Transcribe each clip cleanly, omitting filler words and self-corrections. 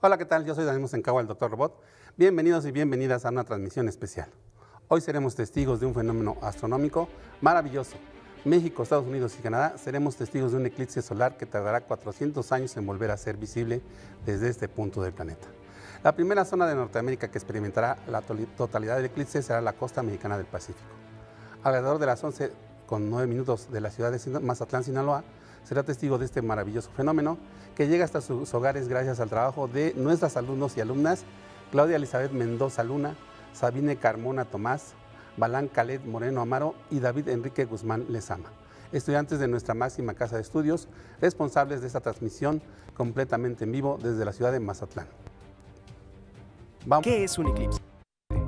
Hola, ¿qué tal? Yo soy Daniel Mosencagua, el Dr. Robot. Bienvenidos y bienvenidas a una transmisión especial. Hoy seremos testigos de un fenómeno astronómico maravilloso. México, Estados Unidos y Canadá seremos testigos de un eclipse solar que tardará 400 años en volver a ser visible desde este punto del planeta. La primera zona de Norteamérica que experimentará la totalidad del eclipse será la costa mexicana del Pacífico. Alrededor de las 11:09 de la ciudad de Mazatlán, Sinaloa, será testigo de este maravilloso fenómeno que llega hasta sus hogares gracias al trabajo de nuestras alumnos y alumnas Claudia Elizabeth Mendoza Luna, Sabine Carmona Tomás, Balán Khaled Moreno Amaro y David Enrique Guzmán Lezama, estudiantes de nuestra máxima casa de estudios, responsables de esta transmisión completamente en vivo desde la ciudad de Mazatlán. ¿Qué es un eclipse?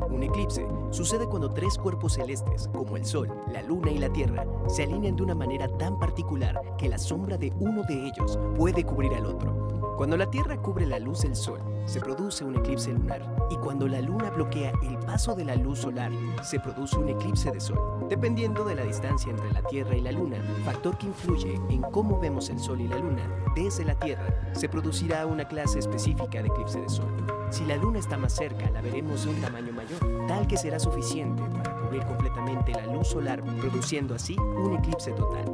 Un eclipse sucede cuando tres cuerpos celestes, como el Sol, la Luna y la Tierra, se alinean de una manera tan particular que la sombra de uno de ellos puede cubrir al otro. Cuando la Tierra cubre la luz del Sol, se produce un eclipse lunar, y cuando la Luna bloquea el paso de la luz solar, se produce un eclipse de Sol. Dependiendo de la distancia entre la Tierra y la Luna, factor que influye en cómo vemos el Sol y la Luna desde la Tierra, se producirá una clase específica de eclipse de Sol. Si la Luna está más cerca, la veremos de un tamaño mayor, tal que será suficiente para cubrir completamente la luz solar, produciendo así un eclipse total.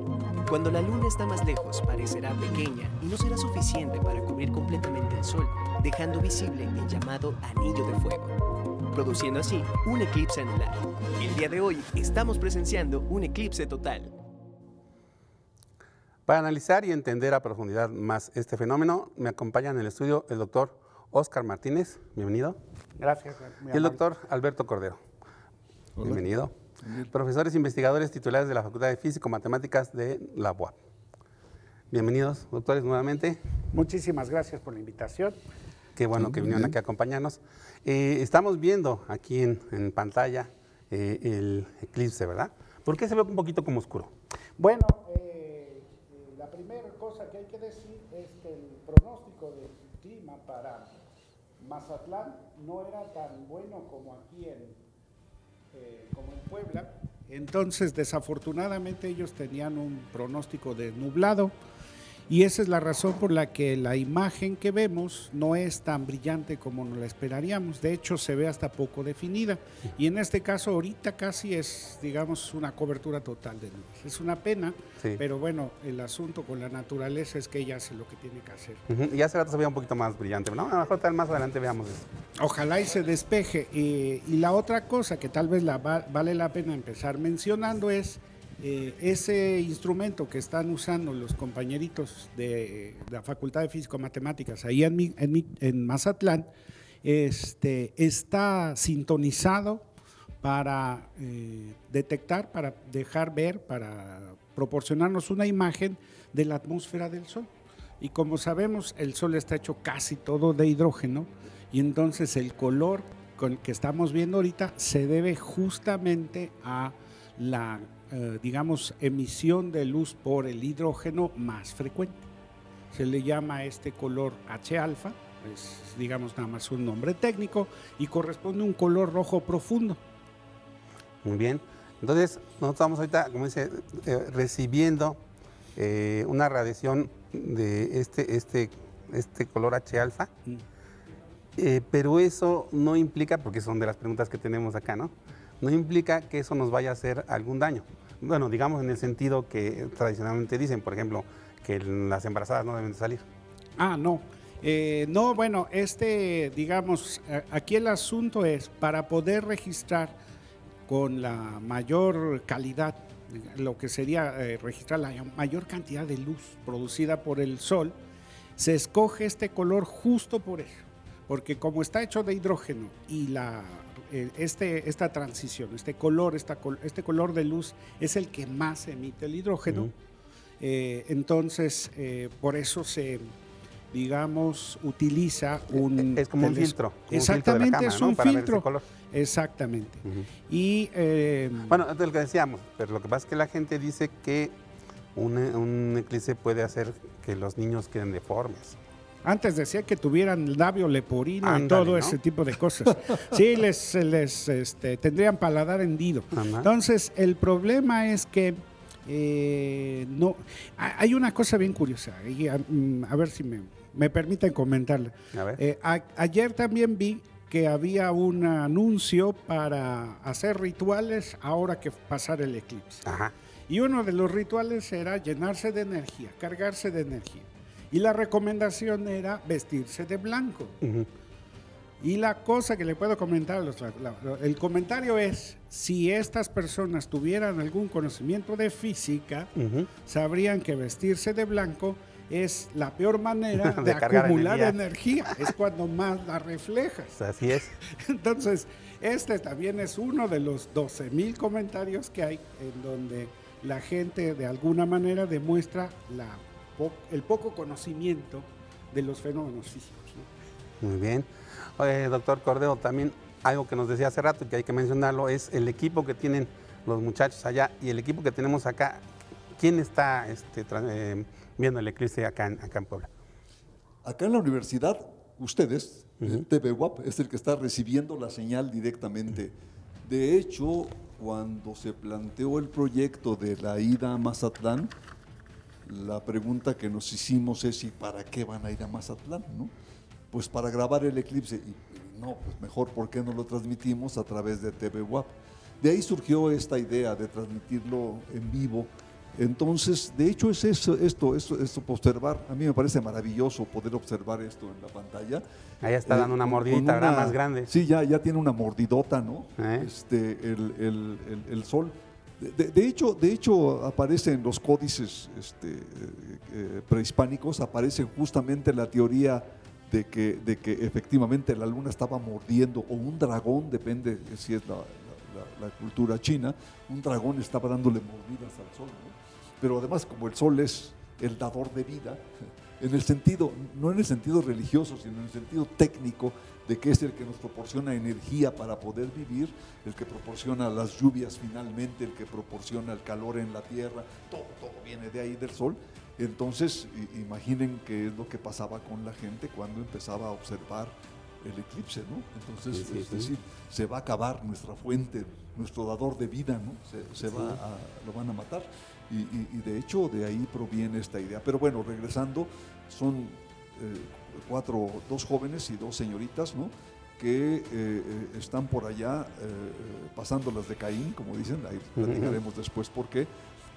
Cuando la Luna está más lejos, parecerá pequeña y no será suficiente para cubrir completamente el Sol, dejando visible el llamado anillo de fuego, produciendo así un eclipse anular. El día de hoy estamos presenciando un eclipse total. Para analizar y entender a profundidad más este fenómeno, me acompaña en el estudio el doctor Óscar Martínez, bienvenido. Gracias. Y el doctor Alberto Cordero. Hola. Bienvenido. Profesores investigadores titulares de la Facultad de Físico-Matemáticas de la UAP. Bienvenidos, doctores, nuevamente. Muchísimas gracias por la invitación. Qué bueno que vinieron aquí a acompañarnos. Estamos viendo aquí en pantalla el eclipse, ¿verdad? ¿Por qué se ve un poquito como oscuro? Bueno, la primera cosa que hay que decir es que el pronóstico del clima para Mazatlán no era tan bueno como aquí como en Puebla. Entonces, desafortunadamente, ellos tenían un pronóstico de nublado y esa es la razón por la que la imagen que vemos no es tan brillante como nos la esperaríamos. De hecho, se ve hasta poco definida y en este caso ahorita casi es, digamos, una cobertura total de nubes. Es una pena, sí, pero bueno, el asunto con la naturaleza es que ella hace lo que tiene que hacer. Y hace rato se veía un poquito más brillante, ¿no? A lo mejor tal más adelante veamos eso. Ojalá y se despeje. Y la otra cosa que tal vez vale la pena empezar mencionando es ese instrumento que están usando los compañeritos de la Facultad de Físico-Matemáticas ahí en Mazatlán, está sintonizado para detectar, para dejar ver, para proporcionarnos una imagen de la atmósfera del Sol. Y como sabemos, el Sol está hecho casi todo de hidrógeno y entonces el color que estamos viendo ahorita se debe justamente a la digamos, emisión de luz por el hidrógeno más frecuente. Se le llama este color H-alfa, es, digamos, nada más un nombre técnico, y corresponde a un color rojo profundo. Muy bien. Entonces, nosotros estamos ahorita, como dice, recibiendo una radiación de este color H-alfa, pero eso no implica, porque son de las preguntas que tenemos acá, ¿no? No implica que eso nos vaya a hacer algún daño. Bueno, digamos en el sentido que tradicionalmente dicen, por ejemplo, que las embarazadas no deben de salir. No. No, bueno, digamos, aquí el asunto es para poder registrar con la mayor calidad, lo que sería registrar la mayor cantidad de luz producida por el Sol, se escoge este color justo por eso, porque como está hecho de hidrógeno y esta transición, este color de luz es el que más emite el hidrógeno, entonces por eso se, digamos, utiliza un... Es como un filtro. Exactamente, un filtro de la cámara, es un para filtro. ver ese color. Exactamente. Y, bueno, es lo que decíamos, pero lo que pasa es que la gente dice que un eclipse puede hacer que los niños queden deformes. Antes decía que tuvieran labio leporino y Ándale, todo ¿no? ese tipo de cosas. Sí, tendrían paladar hendido. Ajá. Entonces, el problema es que no, hay una cosa bien curiosa, y a ver si me permiten comentarle. A ver. Ayer también vi que había un anuncio para hacer rituales ahora que pasara el eclipse. Ajá. Y uno de los rituales era llenarse de energía, cargarse de energía. Y la recomendación era vestirse de blanco. Ujú. Y la cosa que le puedo comentar, el comentario es, si estas personas tuvieran algún conocimiento de física, Ujú. sabrían que vestirse de blanco es la peor manera De de cargar acumular energía. Es cuando más la reflejas. Pues así es. Entonces, este también es uno de los 12,000 comentarios que hay en donde la gente de alguna manera demuestra el poco conocimiento de los fenómenos físicos, ¿no? Muy bien. Oye, doctor Cordero, también algo que nos decía hace rato y que hay que mencionarlo es el equipo que tienen los muchachos allá y el equipo que tenemos acá. ¿Quién está viendo el eclipse acá en Puebla? Acá en la universidad, ustedes, Ujú. TVUAP, es el que está recibiendo la señal directamente. De hecho, cuando se planteó el proyecto de la ida a Mazatlán, la pregunta que nos hicimos es: ¿y para qué van a ir a Mazatlán, no? Pues para grabar el eclipse. Y no, pues mejor, ¿por qué no lo transmitimos a través de TVUAP? De ahí surgió esta idea de transmitirlo en vivo. Entonces, de hecho, es esto observar. A mí me parece maravilloso poder observar esto en la pantalla. Ahí está dando una con mordidita, ¿verdad? Más grande. Sí, ya tiene una mordidota, ¿no? El sol. De hecho, aparece en los códices prehispánicos, aparece justamente la teoría de que efectivamente la luna estaba mordiendo, o un dragón, depende si es la cultura china, un dragón estaba dándole mordidas al sol, ¿no? Pero además, como el sol es el dador de vida, en el sentido, no en el sentido religioso, sino en el sentido técnico, de que es el que nos proporciona energía para poder vivir, el que proporciona las lluvias finalmente, el que proporciona el calor en la tierra, todo viene de ahí, del sol. Entonces, imaginen qué es lo que pasaba con la gente cuando empezaba a observar el eclipse, ¿no? Entonces, Sí. es decir, se va a acabar nuestra fuente, nuestro dador de vida, ¿no? Lo van a matar. Y de hecho, de ahí proviene esta idea. Pero bueno, regresando, son dos jóvenes y dos señoritas, ¿no? Que están por allá pasando las de Caín, como dicen, ahí platicaremos después por qué,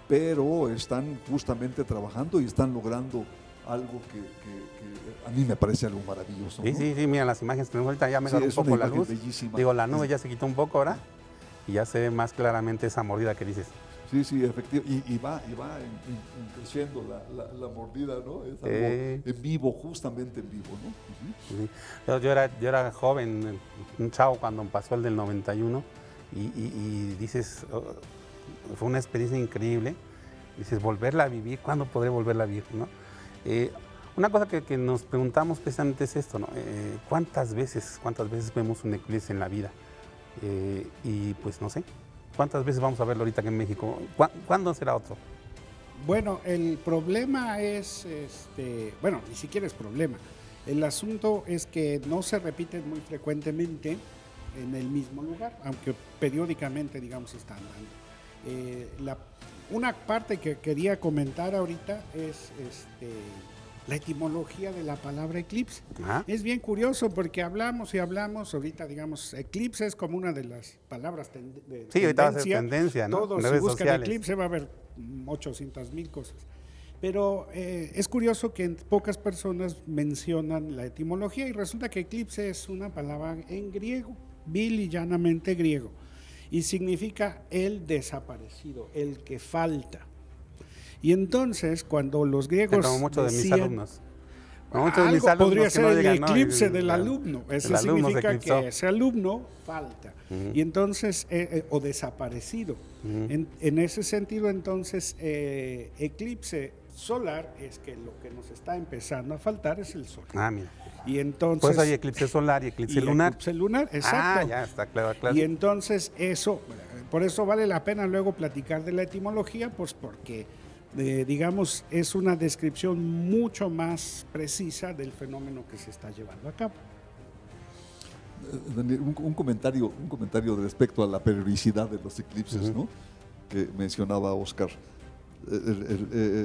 pero están justamente trabajando y están logrando algo que a mí me parece algo maravilloso, ¿no? Sí, mira las imágenes que tenemos ahorita, ya mejoró un es una poco la imagen luz. bellísima. Digo, la nube ya se quitó un poco ahora y ya se ve más claramente esa mordida que dices. Sí, efectivamente, y va creciendo la mordida, ¿no? Es algo en vivo, justamente en vivo, ¿no? Sí. Yo era joven, un chavo cuando pasó el del 91 y dices, fue una experiencia increíble. Dices, volverla a vivir, ¿cuándo podré volverla a vivir, no? Una cosa que nos preguntamos precisamente es esto, ¿no? ¿Cuántas veces vemos un eclipse en la vida? Y pues no sé, ¿cuántas veces vamos a verlo ahorita aquí en México? ¿Cuándo será otro? Bueno, el problema es, bueno, ni siquiera es problema. El asunto es que no se repiten muy frecuentemente en el mismo lugar, aunque periódicamente, digamos, están dando. Una parte que quería comentar ahorita es la etimología de la palabra eclipse. Ajá. Es bien curioso porque hablamos, ahorita, digamos, eclipse es como una de las palabras de Sí, ahorita va a ser tendencia, ¿no? Todos, En si redes buscan sociales. eclipse va a haber 800,000 cosas. Pero es curioso que pocas personas mencionan la etimología y resulta que eclipse es una palabra en griego, vil y llanamente griego, y significa el desaparecido, el que falta. Y entonces, cuando los griegos Como muchos de mis decían, alumnos. Como muchos de mis alumnos podría que ser no el llegan, ¿no? eclipse del alumno. Eso el alumno se significa eclipsó. que ese alumno falta. Y entonces, o desaparecido. En ese sentido, entonces, eclipse solar es que lo que nos está empezando a faltar es el sol. Ah, mira. Y entonces, Pues hay eclipse solar y eclipse lunar. Eclipse lunar, exacto. Ah, ya está claro. Y entonces por eso vale la pena luego platicar de la etimología, pues porque digamos, es una descripción mucho más precisa del fenómeno que se está llevando a cabo. Daniel, un comentario respecto a la periodicidad de los eclipses, ¿no? Que mencionaba Oscar.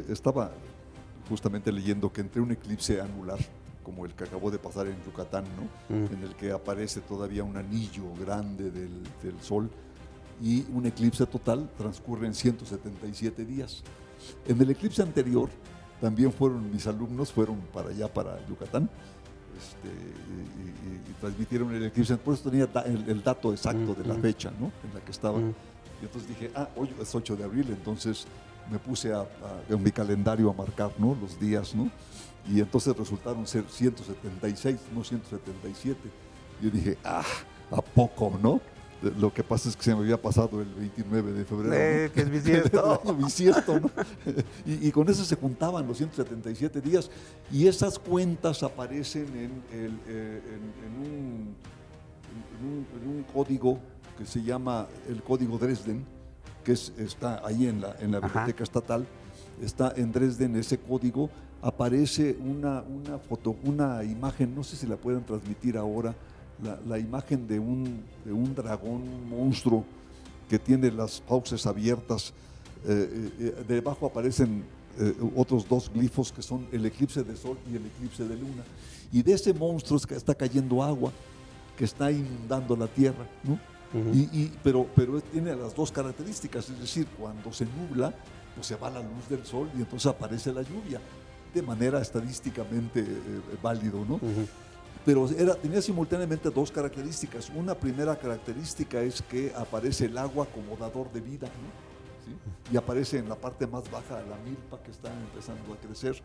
Estaba justamente leyendo que entre un eclipse anular, como el que acabó de pasar en Yucatán, ¿no? En el que aparece todavía un anillo grande del Sol, y un eclipse total, transcurren 177 días. En el eclipse anterior, también mis alumnos fueron para allá, para Yucatán, y transmitieron el eclipse. Por eso tenía el dato exacto de la fecha, ¿no? En la que estaba. Y entonces dije, hoy es 8 de abril, entonces me puse en mi calendario a marcar, ¿no? Los días, ¿no? Y entonces resultaron ser 176, no 177. Yo dije, ¿a poco, no? Lo que pasa es que se me había pasado el 29 de febrero, ¿no? Que es bisiesto. El año bisiesto, ¿no? Y con eso se juntaban los 177 días. Y esas cuentas aparecen en un código que se llama el código Dresden, que está ahí en la biblioteca estatal. Está en Dresden ese código. Aparece una imagen, no sé si la pueden transmitir ahora, la imagen de un dragón, un monstruo que tiene las fauces abiertas. Debajo aparecen otros dos glifos que son el eclipse de sol y el eclipse de luna. Y de ese monstruo es que está cayendo agua, que está inundando la tierra, ¿no? Pero tiene las dos características, es decir, cuando se nubla, pues se va la luz del sol y entonces aparece la lluvia, de manera estadísticamente válido, ¿no? Pero tenía simultáneamente dos características. Una primera característica es que aparece el agua como dador de vida, ¿no? ¿Sí? Y aparece en la parte más baja la milpa que está empezando a crecer,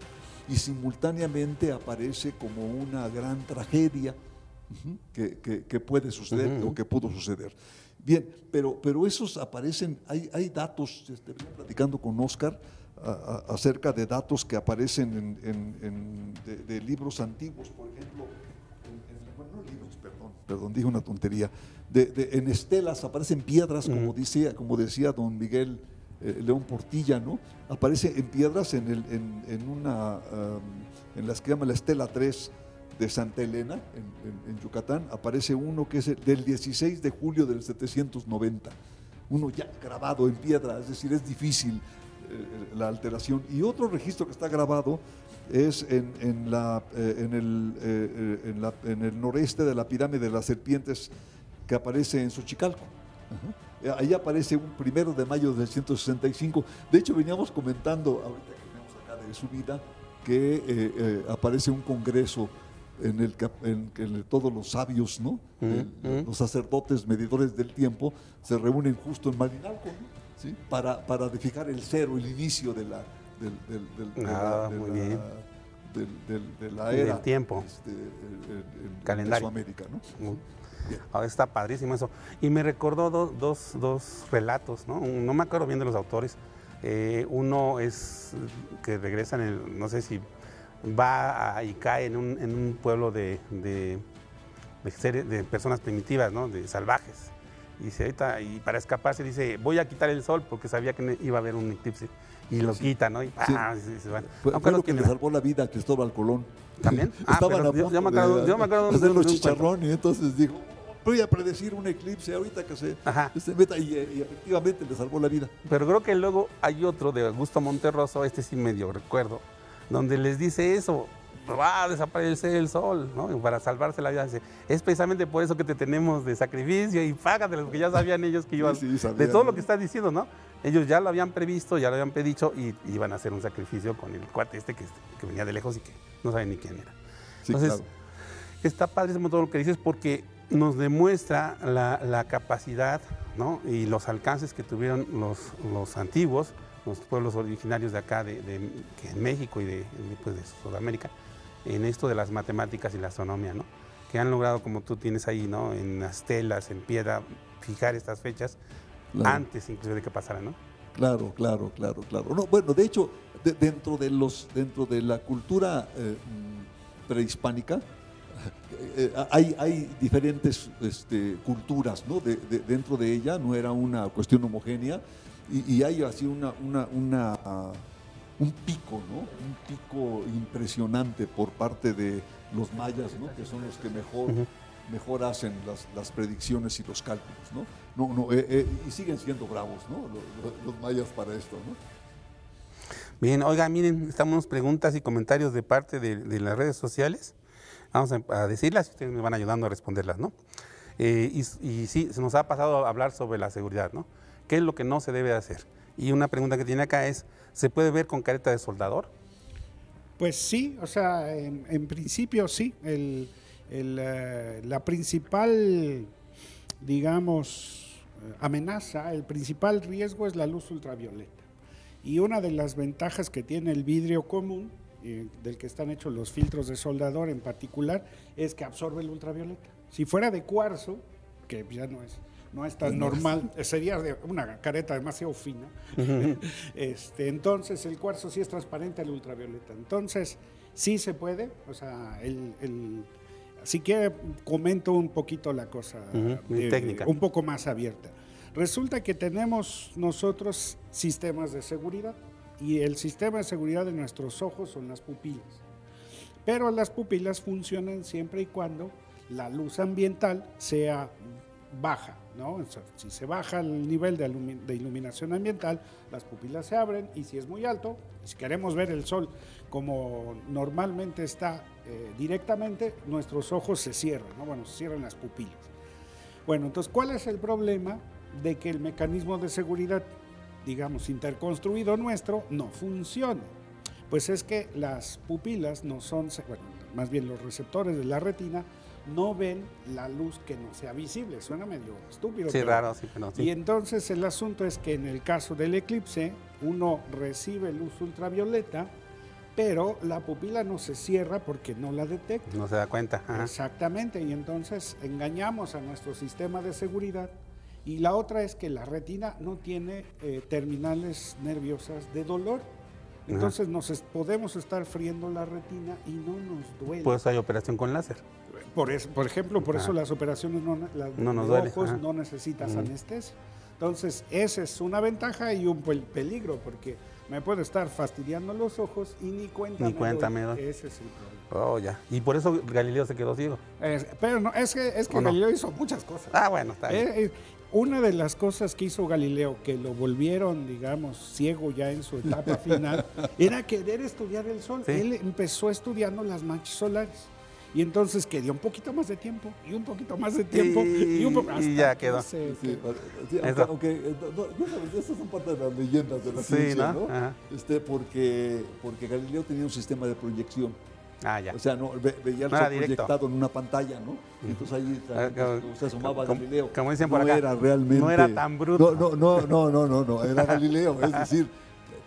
y simultáneamente aparece como una gran tragedia que puede suceder o que pudo suceder. Bien, pero esos aparecen, hay datos, venía platicando con Oscar acerca de datos que aparecen de libros antiguos, por ejemplo. No libros, perdón, dije una tontería. En estelas aparecen piedras, como decía don Miguel León Portilla, ¿no? Aparece en piedras en las que llama la Estela 3 de Santa Elena, en Yucatán. Aparece uno que es del 16 de julio del 790, uno ya grabado en piedra, es decir, es difícil la alteración. Y otro registro que está grabado es en el noreste de la pirámide de las serpientes, que aparece en Xochicalco. Ahí aparece un 1 de mayo del 165. De hecho, veníamos comentando, ahorita que venimos acá de subida, que aparece un congreso en el que todos los sabios, ¿no? Los sacerdotes medidores del tiempo se reúnen justo en Malinalco, ¿no? ¿Sí? Para fijar el cero, el inicio de la era del tiempo, calendario. Mesoamérica, ¿no? Está padrísimo eso. Y me recordó dos relatos, ¿no? No me acuerdo bien de los autores. Uno es que regresan, no sé si va y cae en un pueblo de personas primitivas, ¿no? De salvajes. Y dice, ahorita, y para escaparse dice, voy a quitar el sol, porque sabía que iba a haber un eclipse. Y lo quita, ¿no? Y se van. Fue lo que le salvó la vida a Cristóbal Colón. ¿También? Yo me acuerdo de hacer los chicharrones, y entonces dijo, voy a predecir un eclipse ahorita que se meta, y efectivamente le salvó la vida. Pero creo que luego hay otro de Augusto Monterroso, sí medio recuerdo, donde les dice eso, va a desaparecer el sol, ¿no? Para salvarse la vida. Es precisamente por eso que te tenemos de sacrificio, y págate lo que ya sabían ellos que iban, de todo lo que estás diciendo, ¿no? Ellos ya lo habían previsto, ya lo habían predicho, y iban a hacer un sacrificio con el cuate que venía de lejos y que no saben ni quién era. Entonces, claro, está padrísimo todo lo que dices, porque nos demuestra la capacidad, ¿no? Y los alcances que tuvieron los antiguos, los pueblos originarios de acá, de México y de Sudamérica, en esto de las matemáticas y la astronomía, ¿no? Que han logrado, como tú tienes ahí, ¿no? En las telas, en piedra, fijar estas fechas, claro, antes incluso de que pasara, ¿no? Claro. No, bueno, de hecho, dentro de la cultura prehispánica, hay diferentes culturas, ¿no? Dentro de ella no era una cuestión homogénea, y hay así un pico, ¿no? Un pico impresionante por parte de los mayas, ¿no? Que son los que mejor hacen las predicciones y los cálculos, ¿no? Y siguen siendo bravos, ¿no? Los mayas para esto, ¿no? Bien, oiga, miren, estamos preguntas y comentarios de parte de las redes sociales. Vamos a decirlas y ustedes me van ayudando a responderlas, ¿no? Y sí, se nos ha pasado a hablar sobre la seguridad, ¿no? ¿Qué es lo que no se debe hacer? Y una pregunta que tiene acá es, ¿se puede ver con careta de soldador? Pues sí, o sea, en principio sí. La principal, digamos, amenaza, el principal riesgo es la luz ultravioleta. Y una de las ventajas que tiene el vidrio común, del que están hechos los filtros de soldador en particular, es que absorbe el ultravioleta. Si fuera de cuarzo, que ya no es tan normal, sería de una careta demasiado fina, entonces el cuarzo sí es transparente al ultravioleta. Entonces, sí se puede, o sea, si quiere comento un poquito la cosa técnica, un poco más abierta. Resulta que tenemos nosotros sistemas de seguridad y el sistema de seguridad de nuestros ojos son las pupilas. Pero las pupilas funcionan siempre y cuando la luz ambiental sea baja, ¿no? O sea, si se baja el nivel de iluminación ambiental, las pupilas se abren y si es muy alto, si queremos ver el sol como normalmente está directamente, nuestros ojos se cierran, ¿no? Bueno, se cierran las pupilas. Bueno, entonces, ¿cuál es el problema de que el mecanismo de seguridad, digamos, interconstruido nuestro, no funciona? Pues es que las pupilas no son, bueno, más bien los receptores de la retina no ven la luz que no sea visible. Suena medio estúpido. Sí, raro, sí, pero sí. Y entonces el asunto es que en el caso del eclipse, uno recibe luz ultravioleta, pero la pupila no se cierra porque no la detecta. No se da cuenta. Ajá. Exactamente, y entonces engañamos a nuestro sistema de seguridad. Y la otra es que la retina no tiene terminales nerviosas de dolor. Entonces podemos estar friendo la retina y no nos duele. Por eso hay operación con láser. Por ejemplo, por eso las operaciones no nos de duele. ojos no necesitas anestesia. Entonces, esa es una ventaja y un peligro, porque me puede estar fastidiando los ojos y ni cuenta me doy. Ese es el problema. Oh, ya. Y por eso Galileo se quedó ciego. Pero no, es que Galileo hizo muchas cosas. Ah, bueno, está bien. Una de las cosas que hizo Galileo, que lo volvieron, digamos, ciego ya en su etapa final, era querer estudiar el sol. ¿Sí? Él empezó estudiando las manchas solares. Y entonces quería un poquito más de tiempo, y un poquito más de tiempo, y ya quedó. Aunque estas son parte de las leyendas de la ciencia, ¿no? Porque Galileo tenía un sistema de proyección. Ah, ya. O sea, veía el sol proyectado en una pantalla, ¿no? Entonces ahí se asomaba Galileo. Como dicen por acá, era realmente, no era tan bruto. No, era Galileo. Es decir,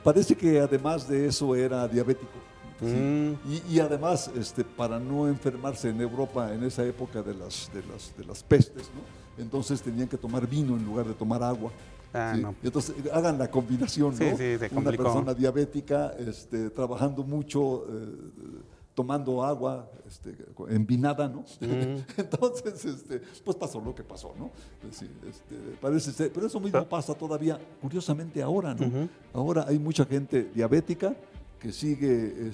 parece que además de eso era diabético. Sí. Y además, para no enfermarse en Europa en esa época de las pestes, ¿no? Entonces tenían que tomar vino en lugar de tomar agua. ¿sí? No. Entonces hagan la combinación, ¿no? Sí, se complicó. Una persona diabética, trabajando mucho, tomando agua, envinada, ¿no? Entonces, pues pasó lo que pasó, ¿no? Sí, parece ser, pero eso mismo pasa todavía, curiosamente ahora, ¿no? Ahora hay mucha gente diabética que sigue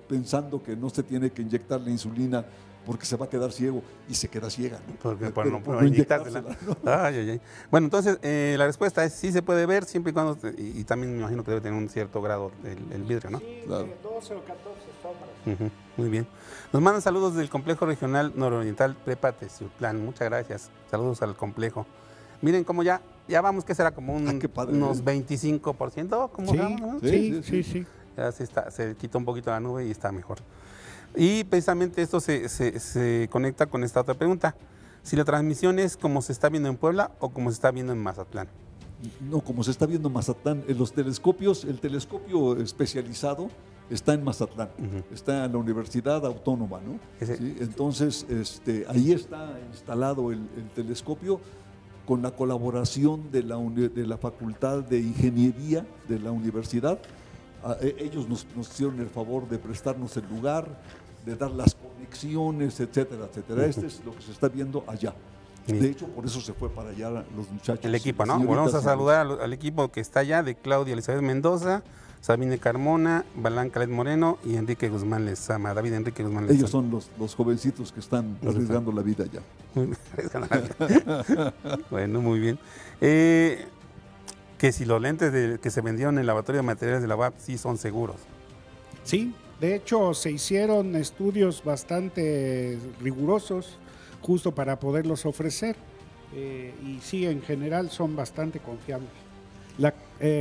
pensando que no se tiene que inyectar la insulina porque se va a quedar ciego y se queda ciega, ¿no? Porque no puede inyectársela. ¿No? Ay. Bueno, entonces la respuesta es sí se puede ver siempre y cuando, y también me imagino que debe tener un cierto grado el vidrio, ¿no? Sí, claro. 12 o 14 sombras. Muy bien. Nos mandan saludos del Complejo Regional Nororiental Prepa Teciutlán. Muchas gracias. Saludos al complejo. Miren cómo ya vamos, que será como unos 25%. ¿Cómo sí. Ya se quita un poquito la nube y está mejor. Y precisamente esto se conecta con esta otra pregunta. Si la transmisión es como se está viendo en Puebla o como se está viendo en Mazatlán. No, como se está viendo en Mazatlán. En los telescopios, el telescopio especializado está en Mazatlán, está en la Universidad Autónoma, ¿no? ¿Sí? Entonces, ahí está instalado el telescopio con la colaboración de la Facultad de Ingeniería de la universidad. Ellos nos hicieron el favor de prestarnos el lugar, de dar las conexiones, etcétera, etcétera. Este es lo que se está viendo allá. De hecho, por eso se fue para allá los muchachos. El equipo, ¿no? Señoritas, Vamos a y saludar al equipo que está allá, de Claudia Elizabeth Mendoza, Sabine Carmona, Balán Calet Moreno y Enrique Guzmán Lezama, David Enrique Guzmán Lezama. ellos son los jovencitos que están arriesgando la vida ya. Bueno, muy bien. Que si los lentes que se vendieron en el laboratorio de materiales de la UAP sí son seguros. Sí, de hecho se hicieron estudios bastante rigurosos justo para poderlos ofrecer y sí, en general son bastante confiables.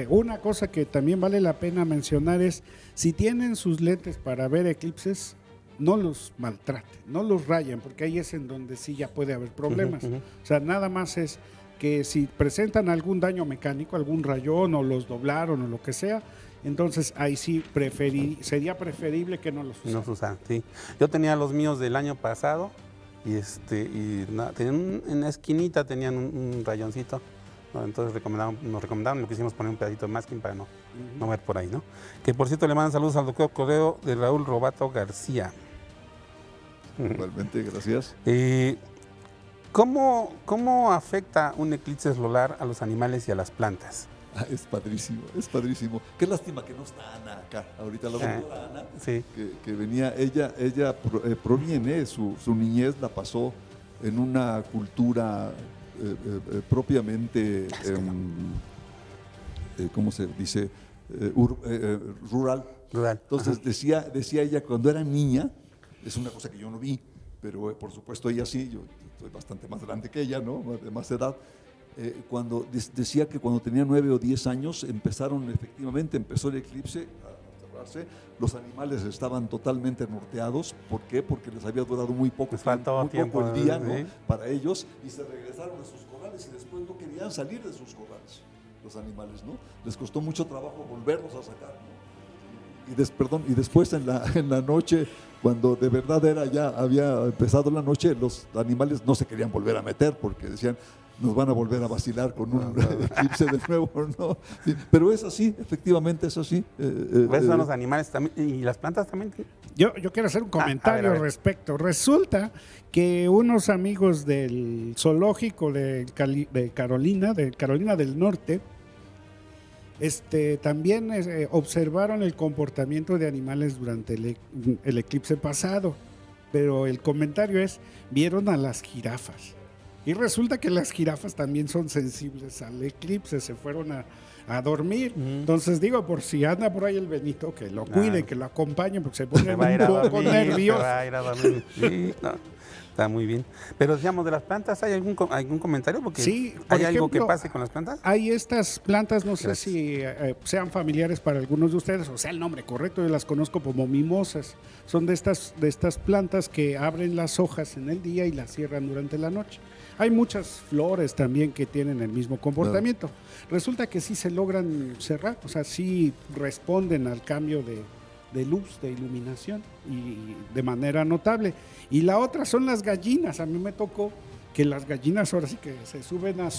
Una cosa que también vale la pena mencionar es, si tienen sus lentes para ver eclipses, no los maltraten, no los rayen, porque ahí es en donde sí ya puede haber problemas. O sea, nada más es que si presentan algún daño mecánico, algún rayón o los doblaron o lo que sea, entonces ahí sí sería preferible que no los usaran. No se usan, sí. Yo tenía los míos del año pasado tenían en la esquinita tenían un rayoncito, ¿no? Entonces nos recomendaron, lo que hicimos poner un pedacito de masking para no ver por ahí, ¿no? Que por cierto le mandan saludos al doctor Correo de Raúl Robato García. Igualmente, gracias. ¿Cómo afecta un eclipse solar a los animales y a las plantas? Es padrísimo, es padrísimo. Qué lástima que no está Ana acá. Ahorita la doctora Ana, sí. que venía, ella proviene, su niñez la pasó en una cultura propiamente, ¿cómo se dice? Rural. Entonces decía ella, cuando era niña, es una cosa que yo no vi, pero por supuesto ella sí, yo estoy bastante más grande que ella, ¿no? De más edad. Cuando decía que cuando tenía 9 o 10 años empezó el eclipse a observarse, los animales estaban totalmente norteados. ¿Por qué? Porque les había durado muy poco el día, ¿no? Para ellos, y se regresaron a sus corrales y después no querían salir de sus corrales los animales, ¿no? Les costó mucho trabajo volverlos a sacar, ¿no? Y después en la noche, cuando de verdad había empezado la noche, los animales no se querían volver a meter porque decían, nos van a volver a vacilar con un eclipse de nuevo, ¿no? Sí, pero es así, efectivamente es así. ¿Ves son los animales también y las plantas también? Yo quiero hacer un comentario al respecto. Resulta que unos amigos del zoológico de Carolina del Norte, también observaron el comportamiento de animales durante el eclipse pasado, pero el comentario es, vieron a las jirafas. Y resulta que las jirafas también son sensibles al eclipse, se fueron a dormir. Entonces digo, por si anda por ahí el Benito, que lo cuide, que lo acompañe, porque se pone un poco nervioso. Va a ir a dormir. Sí, no, está muy bien. Pero decíamos, de las plantas, ¿hay algún comentario? Porque sí, ¿hay algo que pase con las plantas? Hay estas plantas, no sé si sean familiares para algunos de ustedes, o sea el nombre correcto, yo las conozco como mimosas. Son de estas plantas que abren las hojas en el día y las cierran durante la noche. Hay muchas flores también que tienen el mismo comportamiento. Resulta que sí se logran cerrar, o sea, sí responden al cambio de luz, de iluminación, y de manera notable. Y la otra son las gallinas. A mí me tocó que las gallinas ahora sí que se van a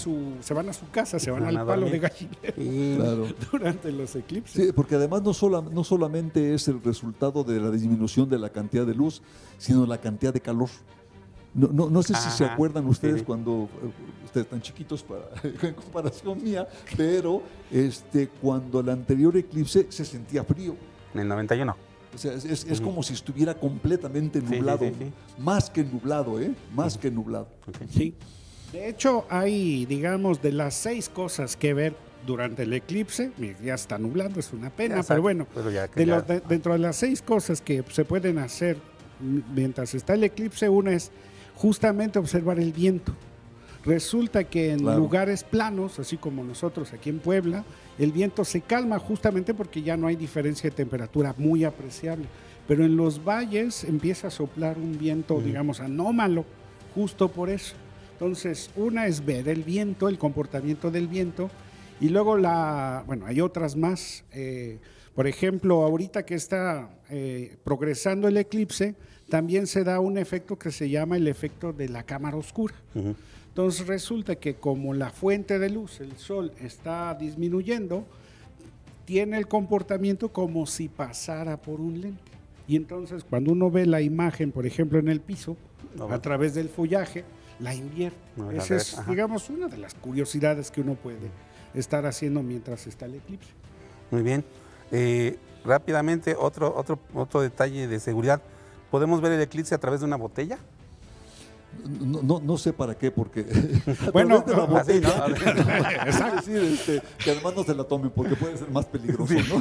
su casa, se van al palo de gallinero durante los eclipses. Sí, porque además no solamente es el resultado de la disminución de la cantidad de luz, sino la cantidad de calor. No sé si se acuerdan ustedes cuando, ustedes están chiquitos en comparación mía, pero cuando el anterior eclipse se sentía frío. En el 91. O sea, es como si estuviera completamente nublado, más que nublado, más que nublado. Okay. Sí. De hecho, hay, digamos, de las 6 cosas que ver durante el eclipse, ya está nublando, es una pena, pero bueno, dentro de las 6 cosas que se pueden hacer mientras está el eclipse, una es justamente observar el viento. Resulta que en lugares planos, así como nosotros aquí en Puebla, el viento se calma justamente porque ya no hay diferencia de temperatura muy apreciable. Pero en los valles empieza a soplar un viento, digamos, anómalo, justo por eso. Entonces, una es ver el viento, el comportamiento del viento, y luego hay otras más. Por ejemplo, ahorita que está progresando el eclipse, también se da un efecto que se llama el efecto de la cámara oscura. Entonces resulta que como la fuente de luz, el sol, está disminuyendo, tiene el comportamiento como si pasara por un lente. Y entonces cuando uno ve la imagen, por ejemplo, en el piso, a través del follaje, la invierte. No, Esa es, ajá. digamos, una de las curiosidades que uno puede estar haciendo mientras está el eclipse. Muy bien. Rápidamente, otro detalle de seguridad. ¿Podemos ver el eclipse a través de una botella? No sé para qué, porque Bueno, de la así, ¿no? botella, es decir, que además no se la tomen porque puede ser más peligroso, ¿no?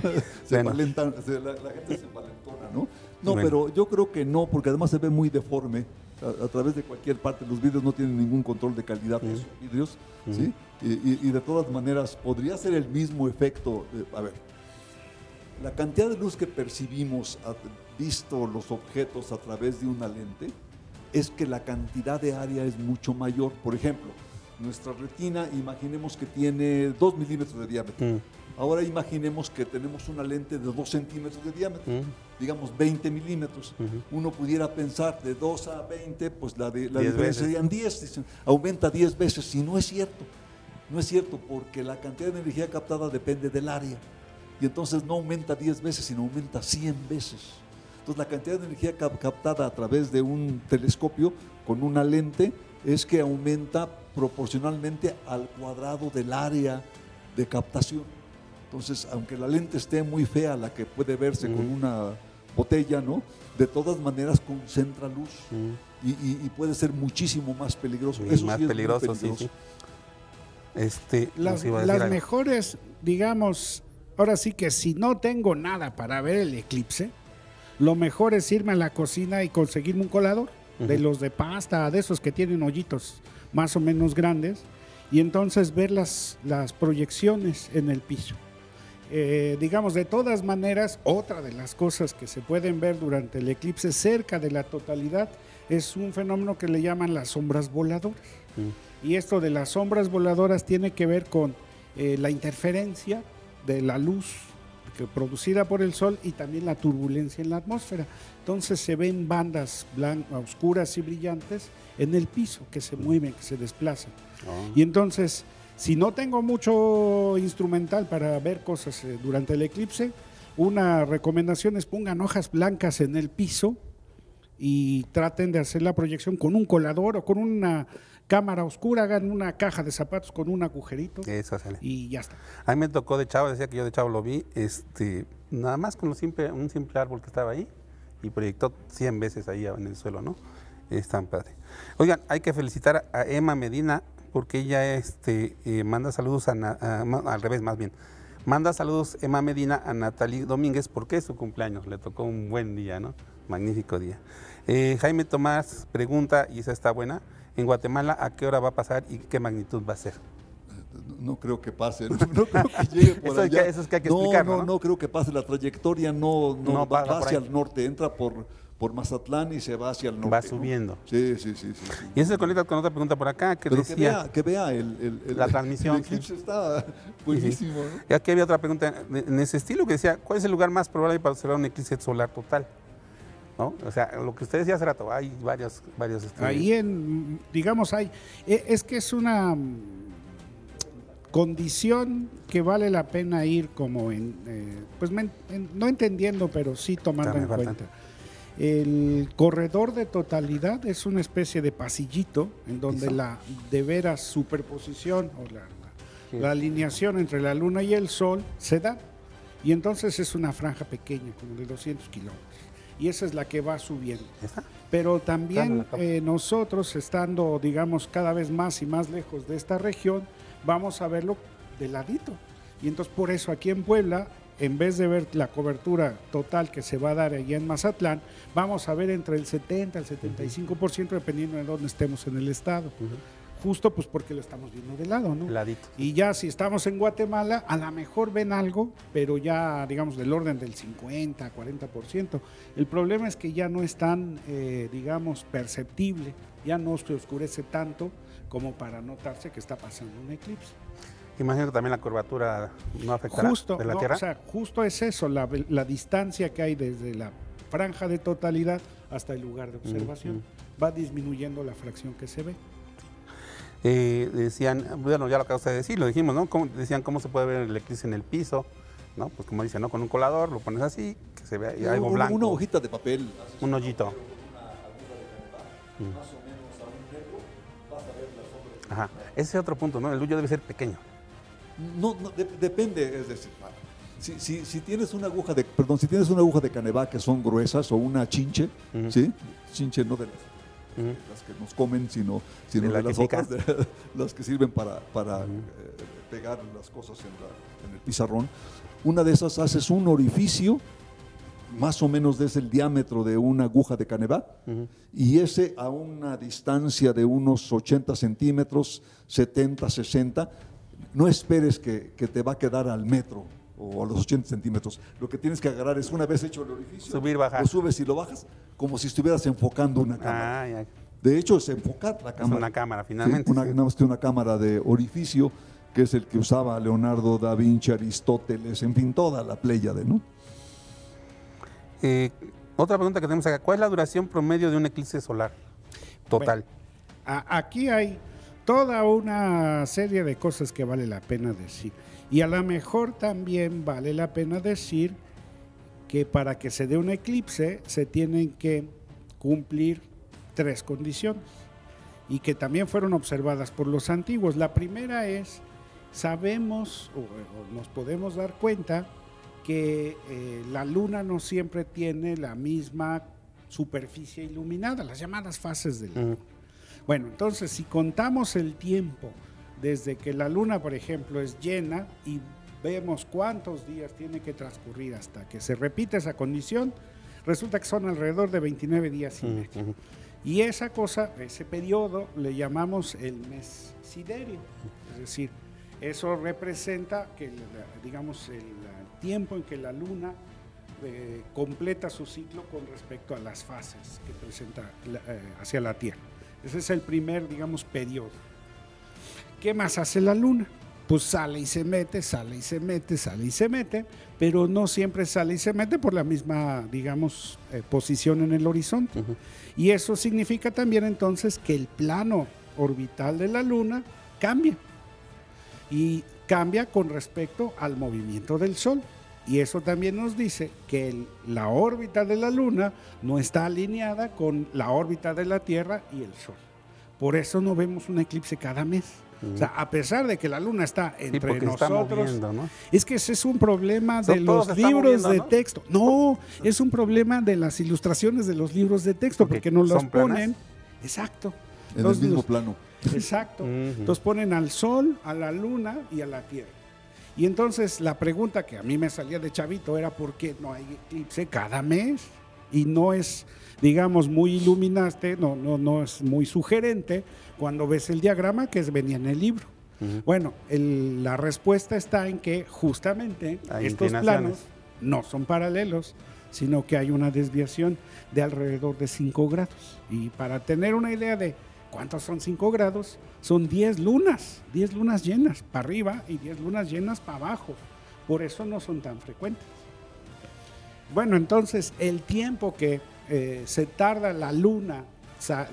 La gente se envalentona, ¿no? No, Bueno. pero yo creo que no, porque además se ve muy deforme a través de cualquier parte. Los vidrios no tienen ningún control de calidad de esos vidrios, ¿sí? Y de todas maneras podría ser el mismo efecto. A ver, la cantidad de luz que percibimos visto los objetos a través de una lente es que la cantidad de área es mucho mayor. Por ejemplo, nuestra retina, imaginemos que tiene 2 milímetros de diámetro. Ahora imaginemos que tenemos una lente de 2 centímetros de diámetro, digamos 20 milímetros. Uno pudiera pensar de 2 a 20, pues la diferencia serían 10, dicen, aumenta 10 veces, y no es cierto. No es cierto, porque la cantidad de energía captada depende del área. Y entonces no aumenta 10 veces, sino aumenta 100 veces. Entonces la cantidad de energía captada a través de un telescopio con una lente es que aumenta proporcionalmente al cuadrado del área de captación. Entonces, aunque la lente esté muy fea, la que puede verse con una botella, ¿no? De todas maneras concentra luz y puede ser muchísimo más peligroso. Sí, Eso más sí es peligroso, muy peligroso. sí. Las nos iba a decir algo. mejores, digamos, ahora sí que si no tengo nada para ver el eclipse, lo mejor es irme a la cocina y conseguirme un colador de los de pasta, de esos que tienen hoyitos más o menos grandes, y entonces ver las proyecciones en el piso. Digamos, de todas maneras, otra de las cosas que se pueden ver durante el eclipse cerca de la totalidad es un fenómeno que le llaman las sombras voladoras. Y esto de las sombras voladoras tiene que ver con la interferencia de la luz producida por el sol y también la turbulencia en la atmósfera. Entonces se ven bandas oscuras y brillantes en el piso que se mueven, que se desplazan. Y entonces, si no tengo mucho instrumental para ver cosas durante el eclipse, una recomendación es pongan hojas blancas en el piso y traten de hacer la proyección con un colador o con una cámara oscura, hagan una caja de zapatos con un agujerito. Eso sale. Y ya está. A mí me tocó de chavo, decía que yo de chavo lo vi, nada más con un simple árbol que estaba ahí y proyectó 100 veces ahí en el suelo, ¿no? Es tan padre. Oigan, hay que felicitar a Emma Medina porque ella manda saludos al revés más bien. Manda saludos Emma Medina a Natalie Domínguez porque es su cumpleaños, le tocó un buen día, ¿no? Magnífico día. Jaime Tomás pregunta, y esa está buena, en Guatemala, ¿a qué hora va a pasar y qué magnitud va a ser? No creo que pase, no creo que llegue por allá. Eso es que hay que explicarlo, ¿no? No creo que pase, la trayectoria no va hacia el norte, entra por Mazatlán y se va hacia el norte. Va subiendo. ¿No? Sí. Y eso se conecta con otra pregunta por acá que pero decía... que vea la transmisión. El eclipse está buenísimo, ¿no? Y aquí había otra pregunta en ese estilo que decía, ¿cuál es el lugar más probable para observar un eclipse solar total? ¿No? O sea, lo que usted decía hace rato, hay varios estudios. Ahí digamos, es que es una condición que vale la pena ir como no entendiendo, pero sí tomando en cuenta. El corredor de totalidad es una especie de pasillito en donde la de veras superposición o la alineación entre la luna y el sol se da, y entonces es una franja pequeña, como de 200 kilómetros. Y esa es la que va subiendo. Pero también nosotros, estando, digamos, cada vez más y más lejos de esta región, vamos a verlo de ladito. Y entonces por eso aquí en Puebla, en vez de ver la cobertura total que se va a dar allá en Mazatlán, vamos a ver entre el 70 al 75%, dependiendo de dónde estemos en el estado. Justo pues porque lo estamos viendo de lado, ¿no? Ladito. Y ya si estamos en Guatemala, a lo mejor ven algo, pero ya digamos del orden del 50, 40%. El problema es que ya no es tan, digamos, perceptible, ya no se oscurece tanto como para notarse que está pasando un eclipse. Imagino que también la curvatura no afectará de la Tierra. O sea, justo es eso, la distancia que hay desde la franja de totalidad hasta el lugar de observación. Va disminuyendo la fracción que se ve. Decían, bueno, ya lo acabas de decir, lo dijimos, ¿no? Decían cómo se puede ver el eclipse en el piso, ¿no? Pues como dicen, ¿no? Con un colador, lo pones así, que se vea y algo blanco. Una hojita de papel. Un hoyito. Más o menos a 1 metro, Ajá. Ese es otro punto, ¿no? El hoyo debe ser pequeño. No, depende, es decir, si tienes una aguja de canevá que son gruesas o una chinche, ¿sí? Chinche no de las que nos comen, sino de las otras, las que sirven para pegar las cosas en el pizarrón. Una de esas haces un orificio más o menos desde el diámetro de una aguja de canevá, y ese a una distancia de unos 80 centímetros, 70, 60, no esperes que te va a quedar al metro o a los 80 centímetros. Lo que tienes que agarrar es, una vez hecho el orificio, subir, bajar. Lo subes y lo bajas como si estuvieras enfocando una cámara. Ya. De hecho, es enfocar la cámara. Es una cámara, finalmente. Sí, nada más que una cámara de orificio, que es el que usaba Leonardo da Vinci, Aristóteles, en fin, toda la pléyade, ¿no? Otra pregunta que tenemos acá, ¿cuál es la duración promedio de un eclipse solar total? Bueno, aquí hay toda una serie de cosas que vale la pena decir. Y a lo mejor también vale la pena decir que para que se dé un eclipse se tienen que cumplir 3 condiciones y que también fueron observadas por los antiguos. La primera es, sabemos o nos podemos dar cuenta que la luna no siempre tiene la misma superficie iluminada, las llamadas fases de la luna. Bueno, entonces si contamos el tiempo desde que la luna, por ejemplo, es llena y vemos cuántos días tiene que transcurrir hasta que se repita esa condición, resulta que son alrededor de 29 días y medio. Y esa cosa, ese periodo, le llamamos el mes siderio, es decir, eso representa que, digamos, el tiempo en que la luna completa su ciclo con respecto a las fases que presenta hacia la Tierra. Ese es el primer, digamos, periodo. ¿Qué más hace la luna? Pues sale y se mete, sale y se mete, sale y se mete, pero no siempre sale y se mete por la misma, digamos, posición en el horizonte. Y eso significa también entonces que el plano orbital de la luna cambia. Y cambia con respecto al movimiento del Sol. Y eso también nos dice que la órbita de la Luna no está alineada con la órbita de la Tierra y el Sol. Por eso no vemos un eclipse cada mes. O sea, a pesar de que la Luna está entre nosotros, moviendo, ¿no? Es que ese es un problema de los libros de texto. No, es un problema de las ilustraciones de los libros de texto, porque no los ponen. Exacto. En el mismo plano. Exacto. Entonces ponen al Sol, a la Luna y a la Tierra. Y entonces la pregunta que a mí me salía de chavito era ¿por qué no hay eclipse cada mes? Y no es, digamos, muy iluminante, no es muy sugerente cuando ves el diagrama que venía en el libro. Bueno, la respuesta está en que justamente estos planos no son paralelos, sino que hay una desviación de alrededor de 5 grados. Y para tener una idea de ¿cuántos son 5 grados? Son 10 lunas llenas para arriba y 10 lunas llenas para abajo. Por eso no son tan frecuentes. Bueno, entonces el tiempo que se tarda la luna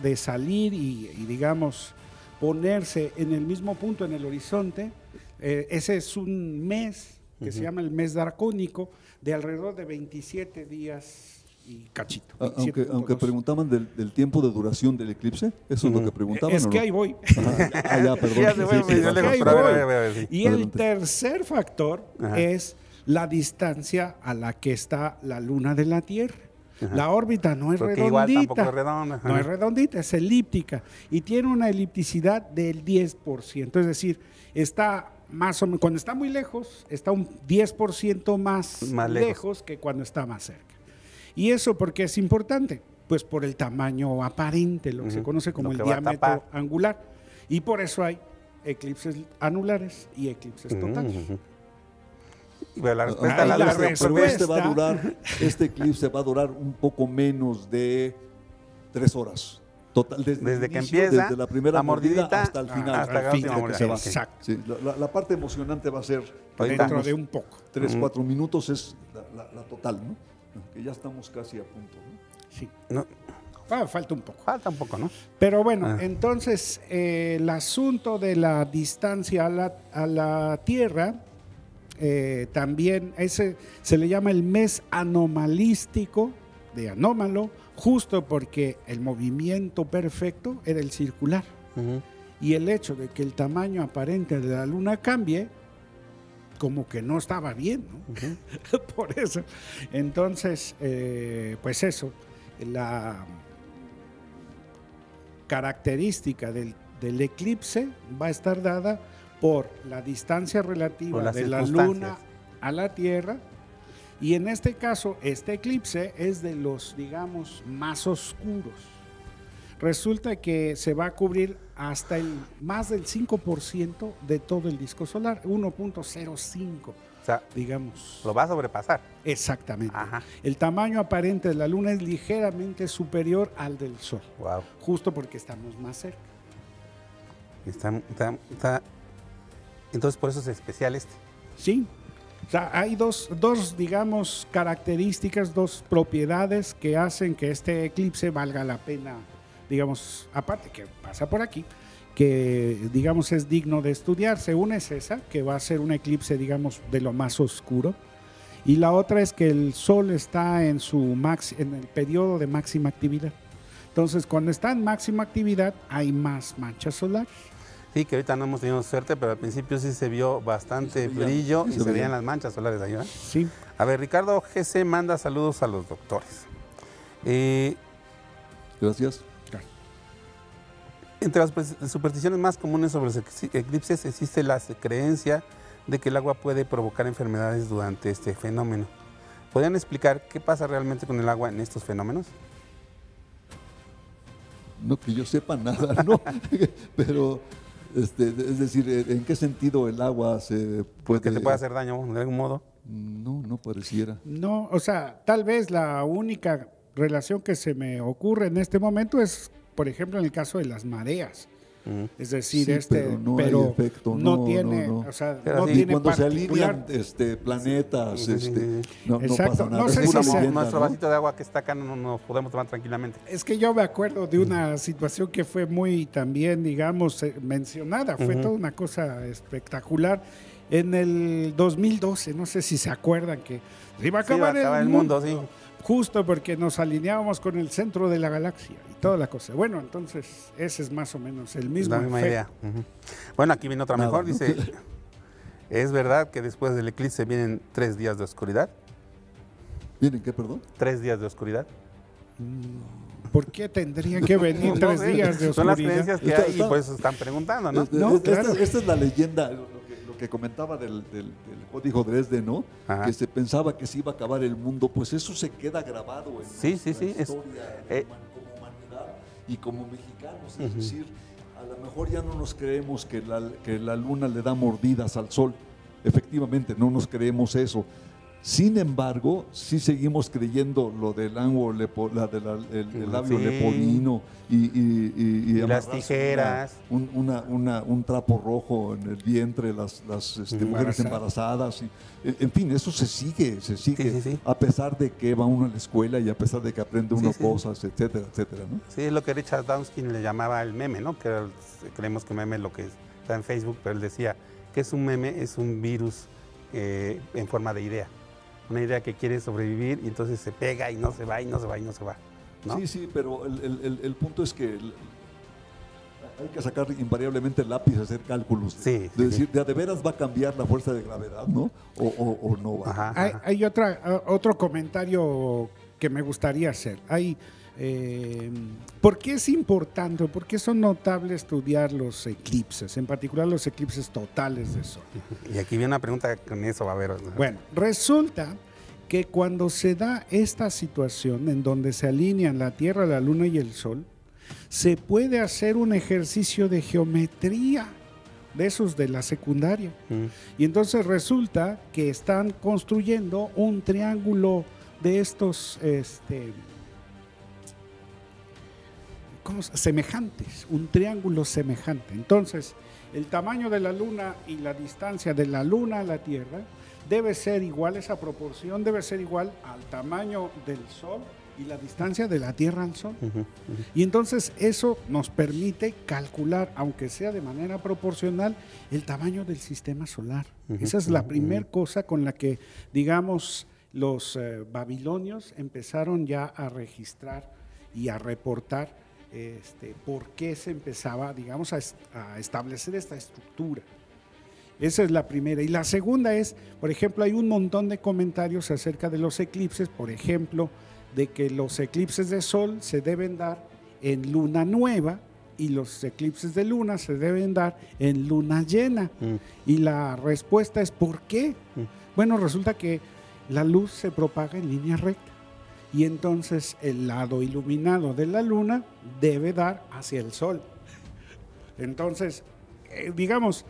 de salir y digamos, ponerse en el mismo punto en el horizonte, ese es un mes que se llama el mes dracónico, de alrededor de 27 días y cachito. Aunque preguntaban del tiempo de duración del eclipse, eso es lo que preguntaban. Es que ahí voy. Ya, perdón. Y el tercer factor es la distancia a la que está la luna de la Tierra. La órbita no es redondita. Igual tampoco es redonda. No es redondita, es elíptica. Y tiene una elipticidad del 10%. Es decir, está más o menos, cuando está muy lejos, está un 10% más lejos que cuando está más cerca. ¿Y eso por qué es importante? Pues por el tamaño aparente, lo que se conoce como el diámetro angular. Y por eso hay eclipses anulares y eclipses totales. Pero la respuesta, va a durar, este eclipse va a durar un poco menos de 3 horas. Total, desde que empieza, desde la primera mordida hasta el final. Hasta el final que se va. Exacto. Sí, la parte emocionante va a ser dentro de un poco. 3-4 minutos es la total, ¿no? Que ya estamos casi a punto, ¿no? Sí. Falta un poco. Falta un poco, ¿no? Pero bueno, entonces el asunto de la distancia a la Tierra, también ese se le llama el mes anomalístico, de anómalo, justo porque el movimiento perfecto era el circular. Y el hecho de que el tamaño aparente de la luna cambie, como que no estaba bien, ¿no? Por eso. Entonces, pues eso, la característica del eclipse va a estar dada por la distancia relativa de la luna a la Tierra, y en este caso, este eclipse es de los, digamos, más oscuros. Resulta que se va a cubrir hasta más del 5% de todo el disco solar, 1.05, O sea, digamos. lo va a sobrepasar. Exactamente. Ajá. El tamaño aparente de la luna es ligeramente superior al del sol, Wow. justo porque estamos más cerca. Entonces, por eso es especial este. Sí. O sea, hay dos, digamos, características, dos propiedades que hacen que este eclipse valga la pena, digamos, aparte que pasa por aquí, que, digamos, es digno de estudiarse. Una es esa, que va a ser un eclipse, digamos, de lo más oscuro, y la otra es que el Sol está en el periodo de máxima actividad. Entonces, cuando está en máxima actividad, hay más manchas solares. Sí, que ahorita no hemos tenido suerte, pero al principio sí se vio bastante brillo y se veían las manchas solares ahí, ¿verdad? Sí. A ver, Ricardo GC manda saludos a los doctores. Gracias. Entre las supersticiones más comunes sobre los eclipses existe la creencia de que el agua puede provocar enfermedades durante este fenómeno. ¿Podrían explicar qué pasa realmente con el agua en estos fenómenos? No que yo sepa nada, ¿no? Pero, es decir, ¿en qué sentido el agua se puede...? ¿Que te puede hacer daño de algún modo? No pareciera. No, o sea, tal vez la única relación que se me ocurre en este momento es, por ejemplo, en el caso de las mareas. Es decir, Sí, pero no hay efecto, no no, tiene, no. o sea, Pero no sí, tiene Cuando se particular. alinean planetas, Sí. no Exacto. pasa nada. No sé Es si una sea- leyenda, Nuestro ¿no? vasito de agua que está acá no nos podemos tomar tranquilamente. Es que yo me acuerdo de una situación que fue muy también, digamos, mencionada. Fue toda una cosa espectacular. En el 2012, no sé si se acuerdan que se iba a Sí, va a acabar acabar el mundo, sí. justo porque nos alineábamos con el centro de la galaxia y toda la cosa. Bueno, entonces ese es más o menos el mismo La misma efecto. idea. Bueno, aquí viene otra Nada, mejor. ¿no? Dice, ¿es verdad que después del eclipse vienen 3 días de oscuridad? ¿Vienen qué, perdón? 3 días de oscuridad. ¿Por qué tendrían que venir No 3 sé, días de son las oscuridad? creencias que hay y por eso están preguntando, ¿no? No, claro. Esta es la leyenda, lo que comentaba del código Dresde, ¿no? Ajá. Que se pensaba que se iba a acabar el mundo, pues eso se queda grabado en Sí, nuestra sí, es- historia como humanidad y como mexicanos. Es decir, a lo mejor ya no nos creemos que la luna le da mordidas al sol. Efectivamente, no nos creemos eso. Sin embargo, sí seguimos creyendo lo del ángulo, el labio Sí. leporino y las amarrarse tijeras. un trapo rojo en el vientre, las mujeres embarazadas. En fin, eso se sigue, sí. a pesar de que va uno a la escuela y a pesar de que aprende uno Sí. cosas, etcétera, etcétera, ¿no? Sí, es lo que Richard Dawkins le llamaba el meme, ¿no? Que creemos que meme es lo que está en Facebook, pero él decía que es un meme, es un virus en forma de idea. Una idea que quiere sobrevivir y entonces se pega y no se va, y no se va, y no se va, ¿no? Sí, pero el punto es que hay que sacar invariablemente el lápiz, hacer cálculos. Sí, De decir, ¿de veras va a cambiar la fuerza de gravedad, no? O no va. Ajá. Hay otro comentario que me gustaría hacer. ¿Por qué es importante, por qué son notables estudiar los eclipses, en particular los eclipses totales de sol? Y aquí viene una pregunta con eso, va a ver. Bueno, resulta que cuando se da esta situación en donde se alinean la Tierra, la Luna y el Sol, se puede hacer un ejercicio de geometría de esos de la secundaria. Y entonces resulta que están construyendo un triángulo de estos semejantes, un triángulo semejante. Entonces, el tamaño de la Luna y la distancia de la Luna a la Tierra debe ser igual, esa proporción debe ser igual al tamaño del Sol y la distancia de la Tierra al Sol. Y entonces eso nos permite calcular, aunque sea de manera proporcional, el tamaño del sistema solar. Esa es la primera cosa con la que, digamos, los babilonios empezaron ya a registrar y a reportar por qué se empezaba, digamos, a establecer esta estructura. Esa es la primera. Y la segunda es, por ejemplo, hay un montón de comentarios acerca de los eclipses, por ejemplo, de que los eclipses de sol se deben dar en luna nueva y los eclipses de luna se deben dar en luna llena. Y la respuesta es ¿por qué? Bueno, resulta que la luz se propaga en línea recta y entonces el lado iluminado de la luna debe dar hacia el sol. Entonces, digamos,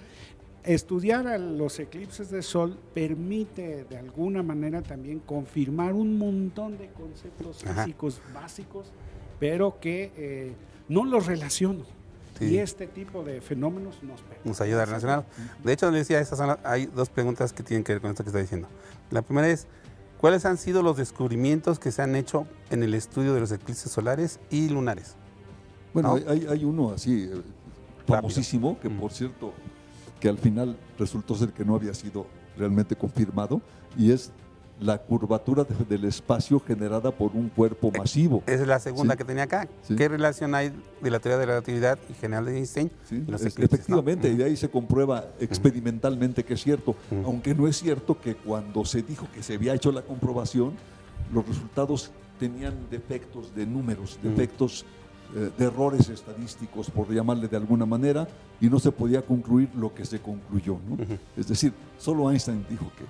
estudiar a los eclipses de sol permite de alguna manera también confirmar un montón de conceptos físicos básicos, pero que no los relaciono. Sí. Y este tipo de fenómenos nos ayuda a relacionar. De hecho, le decía, hay dos preguntas que tienen que ver con esto que está diciendo. La primera es, ¿cuáles han sido los descubrimientos que se han hecho en el estudio de los eclipses solares y lunares? Bueno, ¿no? hay uno así famosísimo, que por cierto, que al final resultó ser que no había sido realmente confirmado, y es la curvatura del espacio generada por un cuerpo masivo. Esa es la segunda que tenía acá. Sí. ¿Qué relación hay de la teoría de la relatividad y general de Einstein? Sí, y los eclipses, efectivamente, ¿no? Y de ahí se comprueba experimentalmente que es cierto, aunque no es cierto que cuando se dijo que se había hecho la comprobación, los resultados tenían defectos de números, defectos de errores estadísticos, por llamarle de alguna manera, y no se podía concluir lo que se concluyó, ¿no? Es decir, solo Einstein dijo que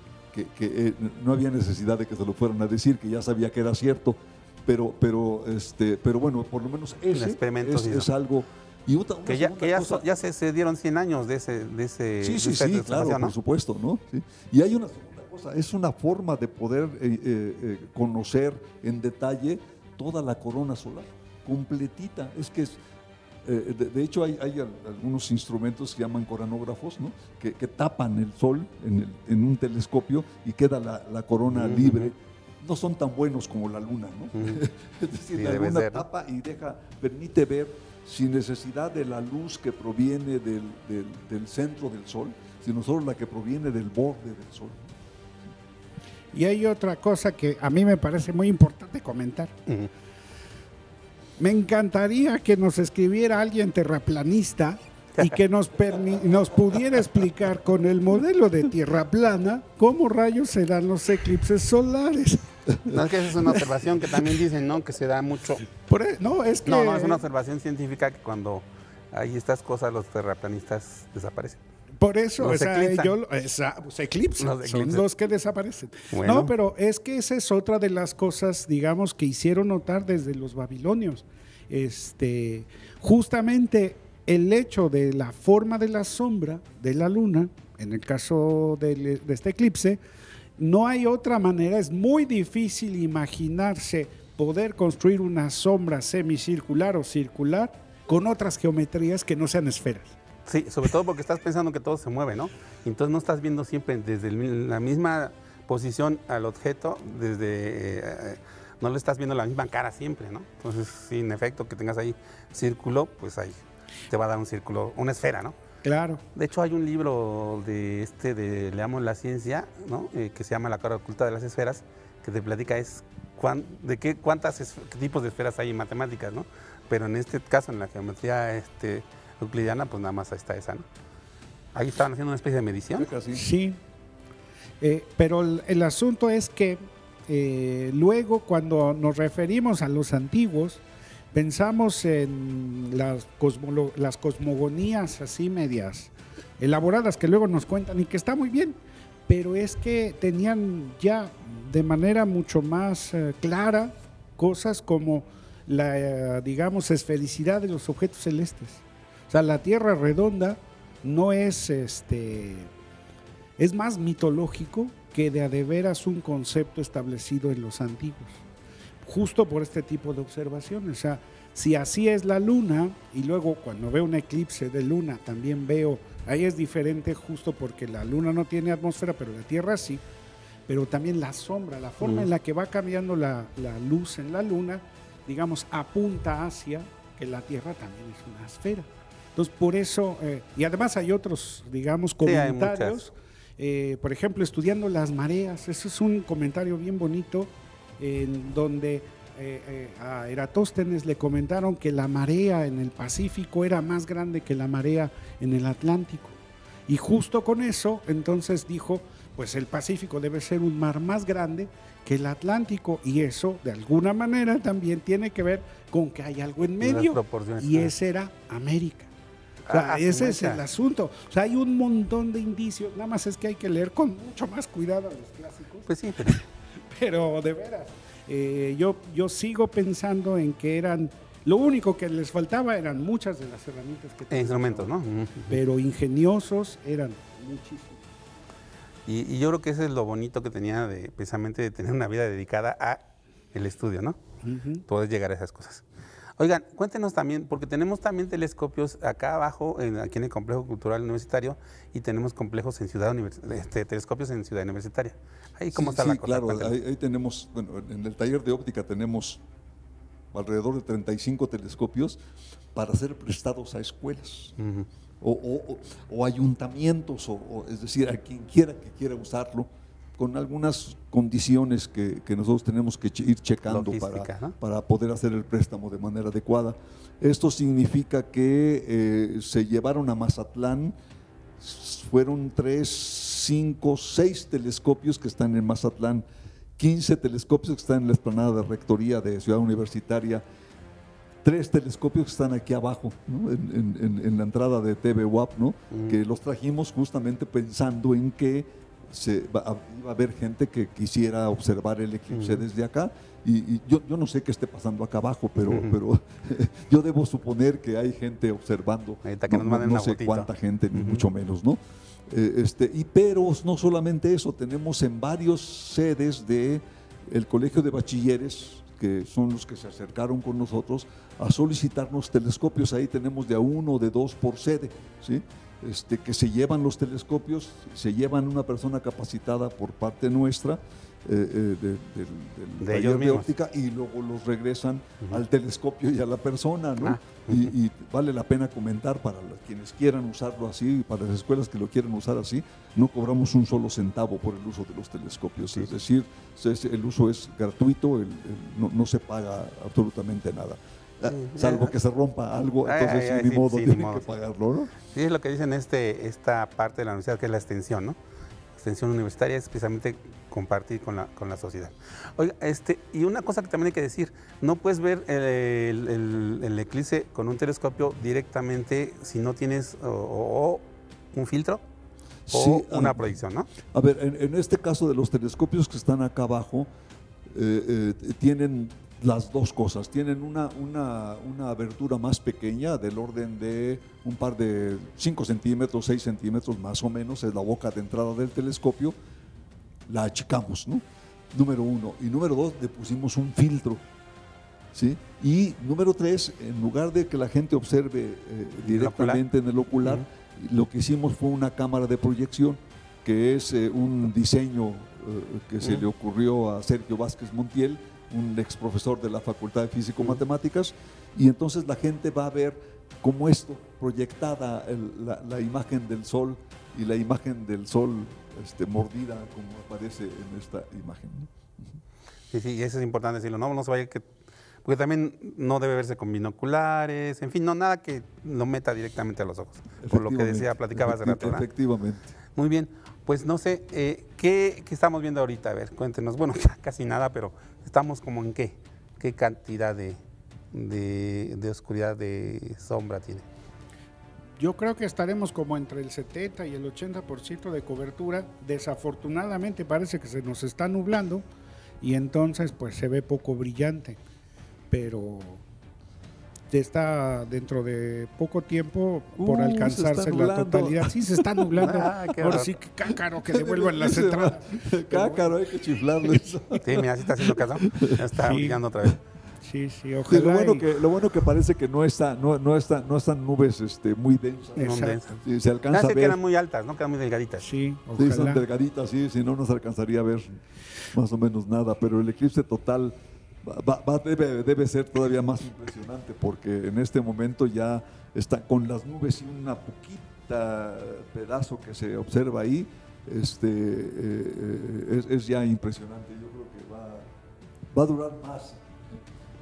no había necesidad de que se lo fueran a decir, que ya sabía que era cierto, pero bueno, por lo menos ese es algo. Y una que ya se dieron 100 años de ese sí, claro, ¿no? Por supuesto, ¿no? Sí. Y hay una segunda cosa, es una forma de poder conocer en detalle toda la corona solar, completita. Es que de hecho hay algunos instrumentos que llaman coronógrafos, ¿no? que tapan el sol en un telescopio y queda la corona libre. No son tan buenos como la luna, ¿no? Es decir, sí, la luna tapa y permite ver sin necesidad de la luz que proviene del centro del sol, sino solo la que proviene del borde del sol. Y hay otra cosa que a mí me parece muy importante comentar. Me encantaría que nos escribiera alguien terraplanista y que nos pudiera explicar con el modelo de tierra plana cómo rayos se dan los eclipses solares. No, es que esa es una observación que también dicen, ¿no? Que se da mucho. No, es una observación científica que cuando hay estas cosas los terraplanistas desaparecen. Por eso, los eclipses son los que desaparecen. Bueno. No, pero es que esa es otra de las cosas, digamos, que hicieron notar desde los babilonios. Justamente el hecho de la forma de la sombra de la luna, en el caso de este eclipse, no hay otra manera, es muy difícil imaginarse poder construir una sombra semicircular o circular con otras geometrías que no sean esferas. Sí, sobre todo porque estás pensando que todo se mueve, ¿no? Entonces no estás viendo siempre desde la misma posición al objeto, no le estás viendo la misma cara siempre, ¿no? Entonces, sí, en efecto, que tengas ahí círculo, pues ahí te va a dar un círculo, una esfera, ¿no? Claro. De hecho, hay un libro de Leamos la Ciencia, ¿no? Que se llama La cara oculta de las esferas, que te platica cuántos tipos de esferas hay en matemáticas, ¿no? Pero en este caso, en la geometría euclidiana, pues nada más está esa, ¿no? Ahí estaban haciendo una especie de medición. Sí, pero el asunto es que luego cuando nos referimos a los antiguos, pensamos en las cosmogonías así medias elaboradas que luego nos cuentan y que está muy bien, pero es que tenían ya de manera mucho más clara cosas como la, digamos, esfericidad de los objetos celestes. O sea, la Tierra redonda no es más mitológico que de veras un concepto establecido en los antiguos, justo por este tipo de observaciones. O sea, si así es la luna, y luego cuando veo un eclipse de luna también veo, ahí es diferente justo porque la luna no tiene atmósfera, pero la Tierra sí, pero también la sombra, la forma en la que va cambiando la luz en la luna, digamos, apunta hacia que la Tierra también es una esfera. Entonces, por eso, y además hay otros, digamos, comentarios, por ejemplo, estudiando las mareas, ese es un comentario bien bonito, en donde a Eratóstenes le comentaron que la marea en el Pacífico era más grande que la marea en el Atlántico. Y justo con eso, entonces dijo, pues el Pacífico debe ser un mar más grande que el Atlántico, y eso de alguna manera también tiene que ver con que hay algo en medio, y ese era América. O sea, ese es el asunto. O sea, hay un montón de indicios, nada más es que hay que leer con mucho más cuidado a los clásicos. Pues sí, pero de veras, yo sigo pensando en que eran, lo único que les faltaba eran muchas de las herramientas que tenían. Instrumentos, ¿no? Pero ingeniosos eran muchísimos. Y yo creo que eso es lo bonito que tenía precisamente de tener una vida dedicada a el estudio, ¿no? Poder llegar a esas cosas. Oigan, cuéntenos también, porque tenemos también telescopios acá abajo, aquí en el Complejo Cultural Universitario, y tenemos complejos en telescopios en Ciudad Universitaria. Ahí cómo está la cosa. Claro, ahí tenemos, bueno, en el taller de óptica tenemos alrededor de 35 telescopios para ser prestados a escuelas. O ayuntamientos, es decir, a quien quiera que quiera usarlo, con algunas condiciones que nosotros tenemos que ir checando para poder hacer el préstamo de manera adecuada. Esto significa que se llevaron a Mazatlán, fueron 3, 5, 6 telescopios que están en Mazatlán, 15 telescopios que están en la explanada de Rectoría de Ciudad Universitaria, 3 telescopios que están aquí abajo, ¿no? en la entrada de TV UAP, ¿no? Que los trajimos justamente pensando en que iba a haber gente que quisiera observar el eclipse desde acá, y yo no sé qué esté pasando acá abajo, pero yo debo suponer que hay gente observando, no sé cuánta gente, ni mucho menos, ¿no? Pero no solamente eso, tenemos en varios sedes del Colegio de Bachilleres, que son los que se acercaron con nosotros a solicitarnos telescopios. Ahí tenemos de a 1 o de 2 por sede, ¿sí? Que se llevan los telescopios, se llevan una persona capacitada por parte nuestra del taller de óptica, y luego los regresan al telescopio y a la persona, ¿no? Y vale la pena comentar para quienes quieran usarlo así, para las escuelas que lo quieran usar así, no cobramos un solo centavo por el uso de los telescopios, sí. Es decir, el uso es gratuito, no se paga absolutamente nada. Salvo que se rompa algo, entonces ni modo, tienen que pagarlo, ¿no? Sí, es lo que dicen esta parte de la universidad, que es la extensión, ¿no? La extensión universitaria es precisamente compartir con la sociedad. Oiga, y una cosa que también hay que decir, no puedes ver el eclipse con un telescopio directamente si no tienes o un filtro o una proyección, ¿no? A ver, en este caso de los telescopios que están acá abajo, tienen las dos cosas. Tienen una abertura más pequeña, del orden de un par de 5 centímetros, 6 centímetros más o menos, es la boca de entrada del telescopio. La achicamos, ¿no? Número 1. Y número 2, le pusimos un filtro, ¿sí? Y número 3, en lugar de que la gente observe directamente en el ocular, lo que hicimos fue una cámara de proyección, que es un diseño que se le ocurrió a Sergio Vázquez Montiel, un ex profesor de la Facultad de Físico-Matemáticas, y entonces la gente va a ver cómo esto, proyectada la imagen del Sol, y la imagen del Sol mordida, como aparece en esta imagen, ¿no? Sí, eso es importante decirlo, no se vaya porque también no debe verse con binoculares, en fin, nada que lo meta directamente a los ojos, por lo que platicaba hace rato, ¿verdad? Efectivamente. Muy bien, pues no sé, ¿qué estamos viendo ahorita? A ver, cuéntenos. Bueno, casi nada, pero estamos como en qué cantidad de oscuridad, de sombra tiene. Yo creo que estaremos como entre el 70 y el 80% de cobertura. Desafortunadamente parece que se nos está nublando y entonces pues se ve poco brillante, pero está dentro de poco tiempo por alcanzarse la totalidad. Sí, se está nublando. Ahora sí, que cácaro, que devuelvan las entradas. Cácaro, hay que chiflarle eso. Sí, mira, sí está haciendo caso. Ya está brillando otra vez. Sí, ojalá. Lo bueno que parece que no están nubes muy densas. Sí, se alcanza a ver. Quedan muy altas, ¿no? Quedan muy delgaditas. Sí, ojalá. Sí, son delgaditas, sí, si no nos alcanzaría a ver más o menos nada, pero el eclipse total debe ser todavía más impresionante, porque en este momento ya está con las nubes y una poquita pedazo que se observa ahí, es ya impresionante. Yo creo que va a durar más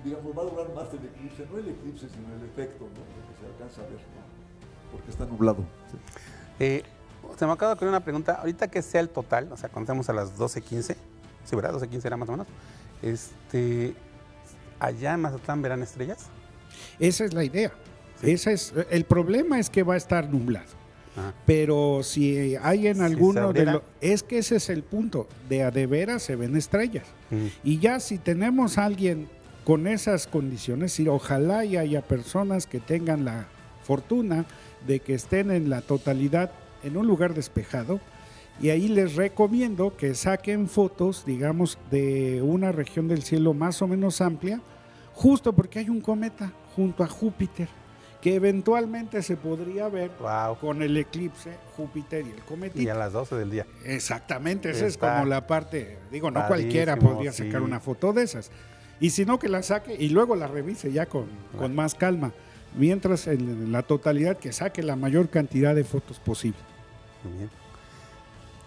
digamos, va a durar más el eclipse, no el eclipse, sino el efecto, ¿no? Lo que se alcanza a ver, ¿no? Porque está nublado. Sí. Se me acaba de ocurrir una pregunta. Ahorita que sea el total, o sea, cuando estamos a las 12:15, sí, ¿verdad? 12:15 era más o menos. ¿Allá en Mazatlán verán estrellas? Esa es la idea. Sí. El problema es que va a estar nublado. Ajá. Pero si hay en Si alguno se de abriera. los... Es que ese es el punto. De a de veras se ven estrellas. Ujú. Y ya si tenemos a alguien con esas condiciones, y ojalá y haya personas que tengan la fortuna de que estén en la totalidad en un lugar despejado, y ahí les recomiendo que saquen fotos, digamos, de una región del cielo más o menos amplia, justo porque hay un cometa junto a Júpiter, que eventualmente se podría ver Wow. con el eclipse Júpiter y el Y cometita. a las 12 del día. Exactamente, esa es Está como la parte, digo, no padrísimo, cualquiera podría sí. sacar una foto de esas. Y si no, que la saque y luego la revise ya con más calma. Mientras en la totalidad que saque la mayor cantidad de fotos posible. Muy bien.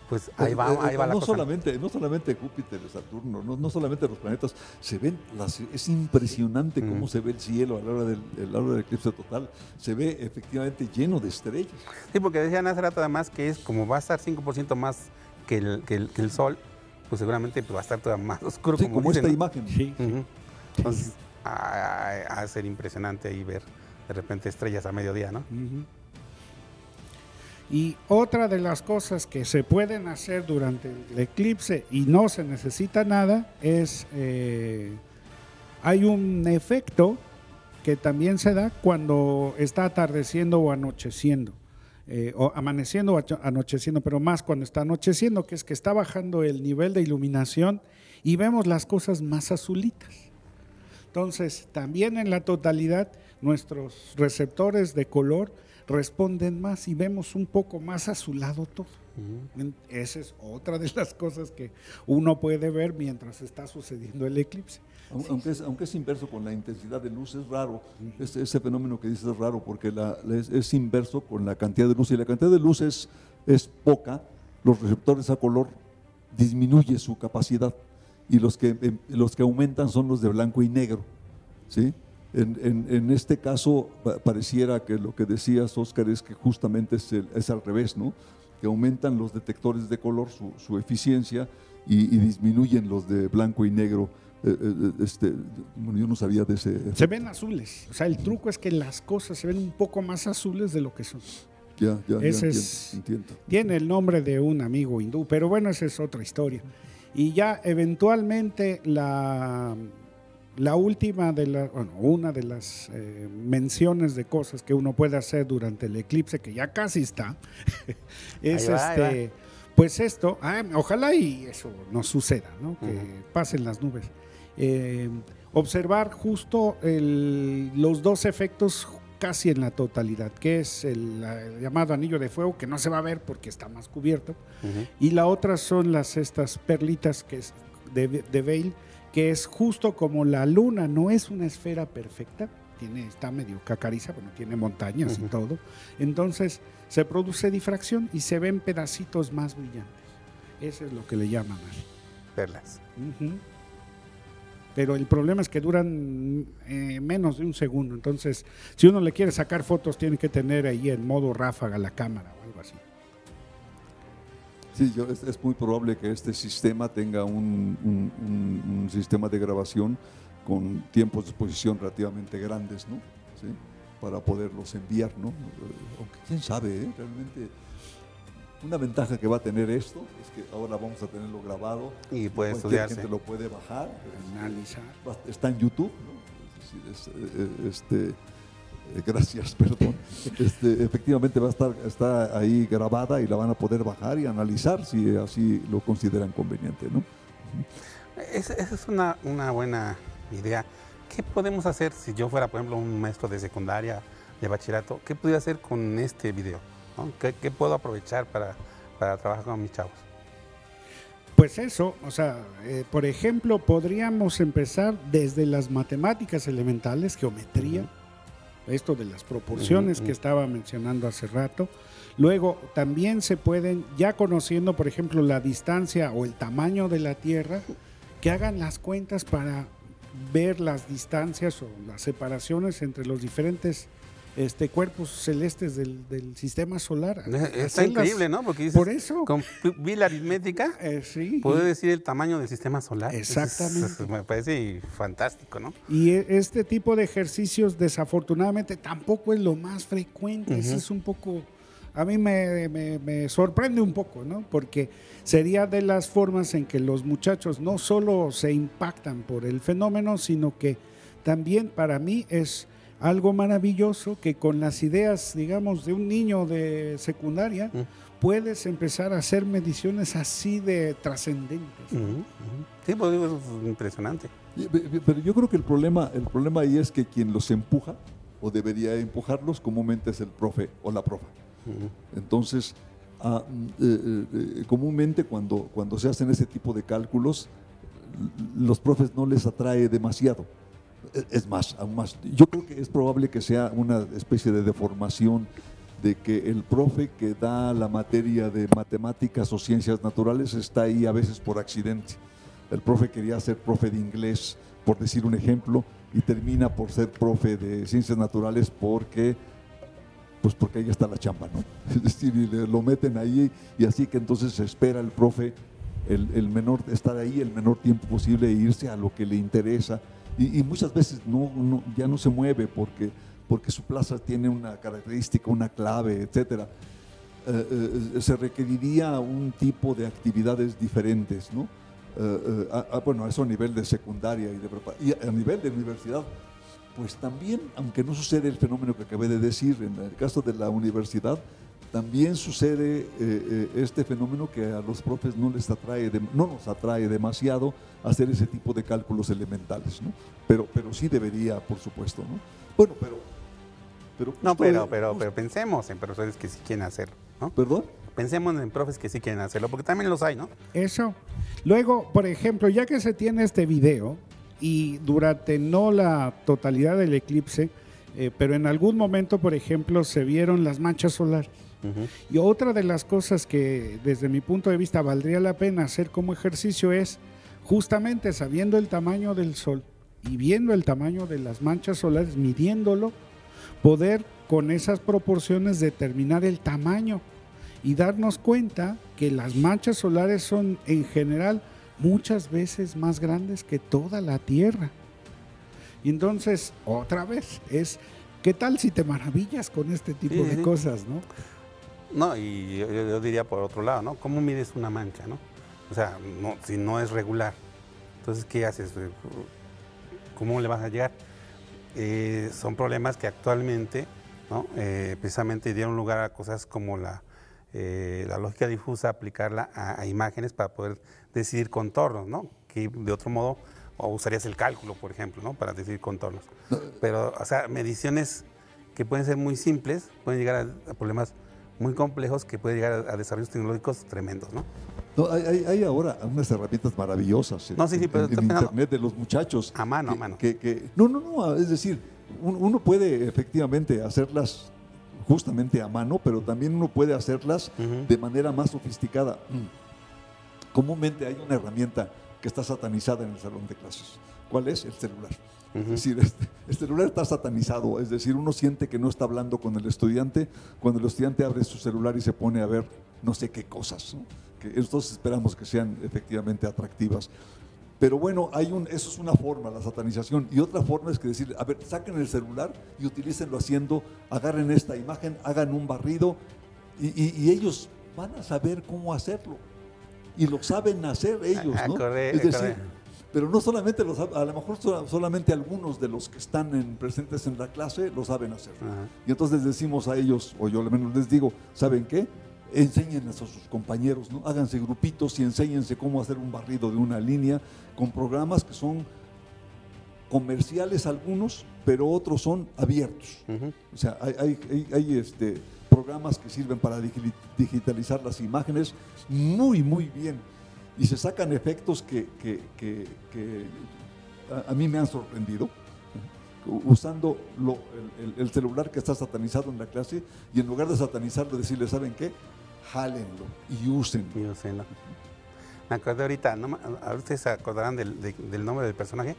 Pues ahí va la no cosa. solamente Júpiter, Saturno, no solamente los planetas, se ven es impresionante cómo se ve el cielo a la hora del eclipse total, se ve efectivamente lleno de estrellas. Sí, porque decían hace rato además que es como va a estar 5% más que el Sol, pues seguramente pues, va a estar todavía más oscuro. Sí, como como dicen, esta ¿no? imagen. Sí. Ujú. Entonces, va a ser impresionante ahí ver de repente estrellas a mediodía, ¿no? Ujú. Y otra de las cosas que se pueden hacer durante el eclipse y no se necesita nada es, hay un efecto que también se da cuando está atardeciendo o anocheciendo, o amaneciendo o anocheciendo, pero más cuando está anocheciendo, que es que está bajando el nivel de iluminación y vemos las cosas más azulitas. Entonces, también en la totalidad, nuestros receptores de color responden más y vemos un poco más azulado todo. Esa es otra de las cosas que uno puede ver mientras está sucediendo el eclipse. Aunque es inverso con la intensidad de luz, es raro. Ese fenómeno que dices es raro porque es inverso con la cantidad de luz. Si la cantidad de luz es poca, los receptores a color disminuye su capacidad y los que aumentan son los de blanco y negro, ¿sí? En este caso pareciera que lo que decías, Óscar, es que justamente es al revés, ¿no? Que aumentan los detectores de color su eficiencia y disminuyen los de blanco y negro. Bueno, yo no sabía de ese efecto. Se ven azules, o sea, el truco es que las cosas se ven un poco más azules de lo que son. Ya Ese entiendo. Tiene el nombre de un amigo hindú, pero bueno, esa es otra historia. Y ya eventualmente una de las menciones de cosas que uno puede hacer durante el eclipse, que ya casi está, es ahí va. pues esto, ojalá y eso no suceda, ¿no? Que pasen las nubes. Observar justo los dos efectos casi en la totalidad, que es el llamado anillo de fuego, que no se va a ver porque está más cubierto, y la otra son estas perlitas que es de Veil, que es justo como la luna no es una esfera perfecta, está medio cacariza, bueno, tiene montañas y todo, entonces se produce difracción y se ven pedacitos más brillantes. Eso es lo que le llaman ahí. Perlas. Pero el problema es que duran menos de un segundo, entonces si uno le quiere sacar fotos tiene que tener ahí en modo ráfaga la cámara o algo así. Sí, es muy probable que este sistema tenga un sistema de grabación con tiempos de exposición relativamente grandes, ¿no? ¿Sí? Para poderlos enviar, ¿no? Aunque quién sabe, realmente una ventaja que va a tener esto es que ahora vamos a tenerlo grabado Y puede cualquier estudiarse. gente lo puede bajar, Analizar. está en YouTube, ¿no? Es decir, gracias, perdón. Efectivamente está ahí grabada y la van a poder bajar y analizar si así lo consideran conveniente, ¿no? Esa es una buena idea. ¿Qué podemos hacer si yo fuera, por ejemplo, un maestro de secundaria, de bachillerato? ¿Qué podría hacer con este video? ¿No? ¿Qué puedo aprovechar para trabajar con mis chavos? Pues eso, o sea, por ejemplo, podríamos empezar desde las matemáticas elementales, geometría, esto de las proporciones que estaba mencionando hace rato. Luego también se pueden, ya conociendo por ejemplo la distancia o el tamaño de la Tierra, que hagan las cuentas para ver las distancias o las separaciones entre los diferentes cuerpos celestes del sistema solar. Está increíble, ¿no? Porque dices, por eso, con vi la aritmética, sí, puede decir el tamaño del sistema solar. Exactamente. Me parece fantástico, ¿no? Y este tipo de ejercicios, desafortunadamente, tampoco es lo más frecuente. Eso es un poco, a mí me sorprende un poco, ¿no? Porque sería de las formas en que los muchachos no solo se impactan por el fenómeno, sino que también para mí es algo maravilloso que con las ideas, digamos, de un niño de secundaria, puedes empezar a hacer mediciones así de trascendentes. Sí, pues digo, es impresionante. Pero yo creo que el problema ahí es que quien los empuja, o debería empujarlos, comúnmente es el profe o la profa. Entonces, comúnmente cuando se hacen ese tipo de cálculos, los profes no les atrae demasiado. Es más, aún más. Yo creo que es probable que sea una especie de deformación de que el profe que da la materia de matemáticas o ciencias naturales está ahí a veces por accidente. El profe quería ser profe de inglés, por decir un ejemplo, y termina por ser profe de ciencias naturales porque ahí está la chamba, ¿no? Es decir, lo meten ahí y así que entonces se espera el profe estar ahí el menor tiempo posible e irse a lo que le interesa. Y muchas veces ya no se mueve porque su plaza tiene una característica, una clave, etcétera. Se requeriría un tipo de actividades diferentes, ¿no? Bueno, eso a nivel de secundaria y de preparación. Y a nivel de universidad, pues también, aunque no sucede el fenómeno que acabé de decir, en el caso de la universidad, también sucede este fenómeno que a los profes no nos atrae demasiado hacer ese tipo de cálculos elementales, ¿no? Pero sí debería, por supuesto, ¿no? Bueno, pero pensemos en profesores que sí quieren hacerlo, ¿no? ¿Perdón? Pensemos en profes que sí quieren hacerlo, porque también los hay, ¿no? Eso. Luego, por ejemplo, ya que se tiene este video y durante no la totalidad del eclipse, pero en algún momento, por ejemplo, se vieron las manchas solares. Y otra de las cosas que desde mi punto de vista valdría la pena hacer como ejercicio es justamente sabiendo el tamaño del Sol y viendo el tamaño de las manchas solares, midiéndolo, poder con esas proporciones determinar el tamaño y darnos cuenta que las manchas solares son en general muchas veces más grandes que toda la Tierra. Y entonces, otra vez, ¿qué tal si te maravillas con este tipo de cosas, no? No, y yo diría por otro lado, ¿no? ¿Cómo mides una mancha, no? O sea, si no es regular, entonces, ¿qué haces? ¿Cómo le vas a llegar? Son problemas que actualmente, ¿no? Precisamente dieron lugar a cosas como la lógica difusa, aplicarla a imágenes para poder decidir contornos, ¿no? Que de otro modo, o usarías el cálculo, por ejemplo, ¿no? Para decidir contornos. Pero, o sea, mediciones que pueden ser muy simples, pueden llegar a problemas muy complejos que pueden llegar a desarrollos tecnológicos tremendos, ¿no? No, hay ahora unas herramientas maravillosas en internet de los muchachos. A mano. No, es decir, uno puede efectivamente hacerlas justamente a mano, pero también uno puede hacerlas de manera más sofisticada. Comúnmente hay una herramienta que está satanizada en el salón de clases. ¿Cuál es? El celular. Es decir, el celular está satanizado, es decir, uno siente que no está hablando con el estudiante cuando el estudiante abre su celular y se pone a ver no sé qué cosas, ¿no? Que entonces esperamos que sean efectivamente atractivas. Pero bueno, eso es una forma, la satanización, y otra forma es que decir, a ver, saquen el celular y utilícenlo agarren esta imagen, hagan un barrido y ellos van a saber cómo hacerlo. Y lo saben hacer ellos, ¿no? Correcto, es decir, pero no solamente a lo mejor solamente algunos de los que están presentes en la clase lo saben hacer. Y entonces decimos a ellos, o yo al menos les digo, ¿saben qué? Enséñenles a sus compañeros, ¿no? Háganse grupitos y enséñense cómo hacer un barrido de una línea con programas que son comerciales algunos, pero otros son abiertos. O sea, hay programas que sirven para digitalizar las imágenes muy, muy bien. Y se sacan efectos que a mí me han sorprendido, usando el celular que está satanizado en la clase, y en lugar de satanizarlo, decirle, ¿saben qué? Jálenlo y úsenlo. Me acordé ahorita, ustedes se acordarán del nombre del personaje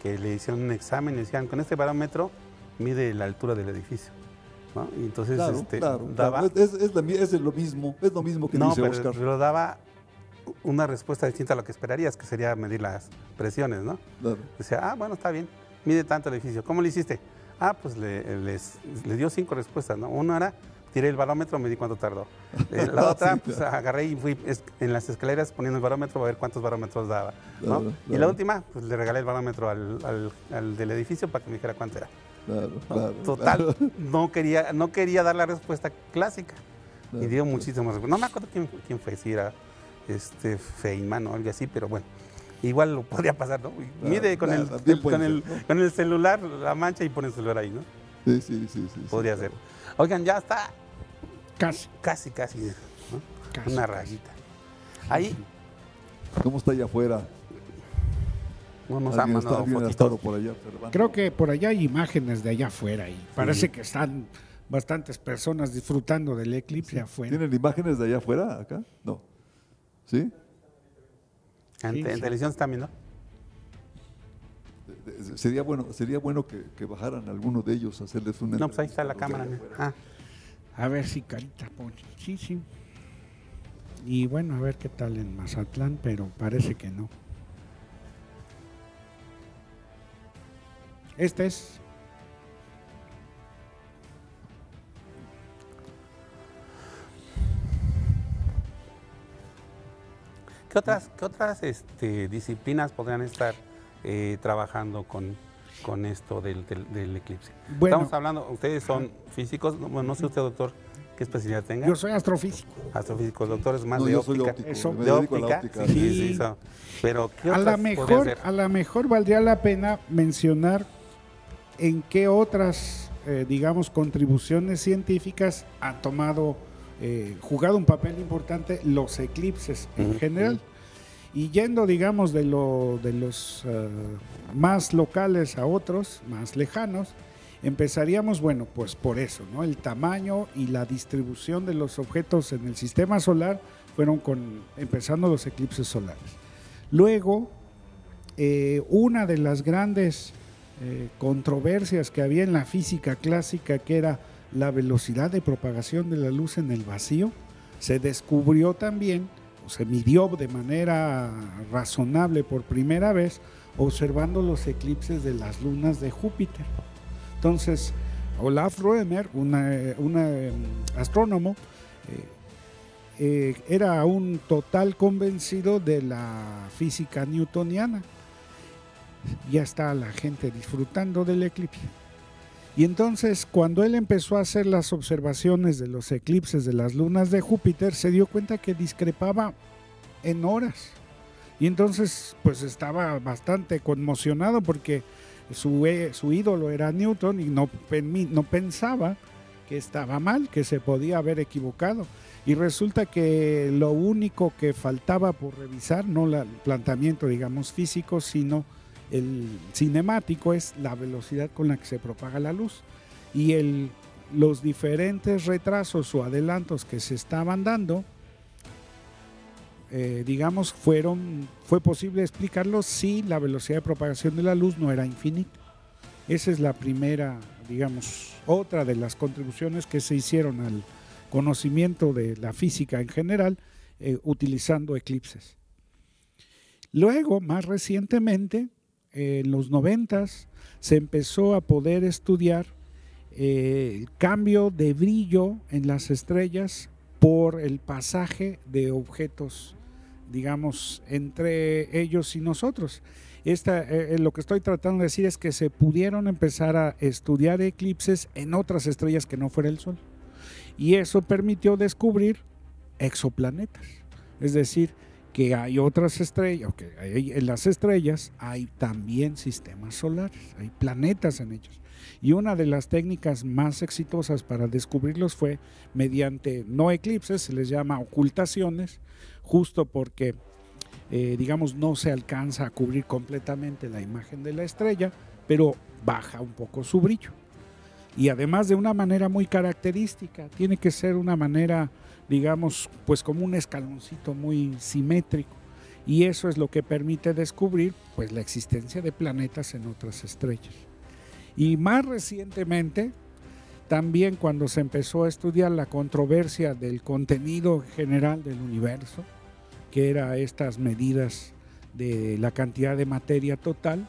que le hicieron un examen y decían, con este barómetro mide la altura del edificio, ¿no? Y entonces daba... Es lo mismo que no, dice pero Oscar. lo daba una respuesta distinta a lo que esperarías, que sería medir las presiones, ¿no? Claro. Decía, bueno, está bien, mide tanto el edificio. ¿Cómo le hiciste? Pues le dio 5 respuestas, ¿no? Una era, tiré el barómetro, medí cuánto tardó. La otra, Sí, pues claro. agarré y fui en las escaleras poniendo el barómetro a ver cuántos barómetros daba, ¿no? Claro, Y la claro. última, pues le regalé el barómetro al del edificio para que me dijera cuánto era. Claro, ¿no? claro. Total, claro. no quería dar la respuesta clásica. Claro, Y dio claro. muchísimas respuestas. No me acuerdo quién fue, si era Feynman o algo así, pero bueno. Igual lo podría pasar, ¿no? Y mide con, claro, también puede ser, ¿no? con el celular la mancha y pone el celular ahí, ¿no? Sí. Podría ser. Oigan, ya está Casi. casi, ¿no? Casi, Una casi. rayita. Ahí ¿Cómo está allá afuera? nos ha ¿Alguien está, mandado alguien ha estado fotitos. por allá observando? Creo que por allá hay imágenes de allá afuera y parece que están bastantes personas disfrutando del eclipse afuera. ¿Tienen imágenes de allá afuera, acá? No. ¿Sí? En Sí. televisión están viendo. Sería bueno que bajaran algunos de ellos a hacerles una No, pues ahí está la entrevista a cámara. los de allá afuera. A ver si Carita pone. Sí. Y bueno, a ver qué tal en Mazatlán, pero parece que no. Este es. ¿Qué otras disciplinas podrían estar trabajando con esto del eclipse? Bueno. Estamos hablando, ustedes son físicos, no sé usted, doctor, qué especialidad tenga. Yo soy astrofísico. Astrofísicos, doctores más No, de yo soy óptica. óptico, Eso. me De dedico a la óptica, óptica. sí. Pero ¿qué A otras la podrían mejor, ser? a la mejor valdría la pena mencionar en qué otras, digamos, contribuciones científicas han tomado, jugado un papel importante los eclipses en Ujú. general. Y yendo, digamos, de los más locales a otros, más lejanos, empezaríamos, bueno, pues por eso, ¿no? El tamaño y la distribución de los objetos en el sistema solar fueron empezando los eclipses solares. Luego, una de las grandes controversias que había en la física clásica, que era la velocidad de propagación de la luz en el vacío, se descubrió también, o se midió de manera razonable por primera vez, observando los eclipses de las lunas de Júpiter. Entonces, Olaf Römer, un astrónomo, era un total convencido de la física newtoniana. Ya está la gente disfrutando del eclipse. Y entonces, cuando él empezó a hacer las observaciones de los eclipses de las lunas de Júpiter, se dio cuenta que discrepaba en horas. Y entonces, pues estaba bastante conmocionado porque su ídolo era Newton y no pensaba que estaba mal, que se podía haber equivocado. Y resulta que lo único que faltaba por revisar, no el planteamiento, digamos, físico, sino el cinemático, es la velocidad con la que se propaga la luz. Y los diferentes retrasos o adelantos que se estaban dando, digamos, fue posible explicarlos si la velocidad de propagación de la luz no era infinita. Esa es la primera, digamos, otra de las contribuciones que se hicieron al conocimiento de la física en general, utilizando eclipses. Luego, más recientemente, en los 90s, se empezó a poder estudiar el cambio de brillo en las estrellas por el pasaje de objetos, digamos, entre ellos y nosotros. Lo que estoy tratando de decir es que se pudieron empezar a estudiar eclipses en otras estrellas que no fuera el Sol. Y eso permitió descubrir exoplanetas. Es decir, que hay otras estrellas, en las estrellas hay también sistemas solares, hay planetas en ellos. Y una de las técnicas más exitosas para descubrirlos fue mediante no eclipses, se les llama ocultaciones, justo porque, digamos, no se alcanza a cubrir completamente la imagen de la estrella, pero baja un poco su brillo. Y además de una manera muy característica, tiene que ser una manera, digamos, pues como un escaloncito muy simétrico. y eso es lo que permite descubrir pues la existencia de planetas en otras estrellas. Y más recientemente, también cuando se empezó a estudiar la controversia del contenido general del universo, que era estas medidas de la cantidad de materia total,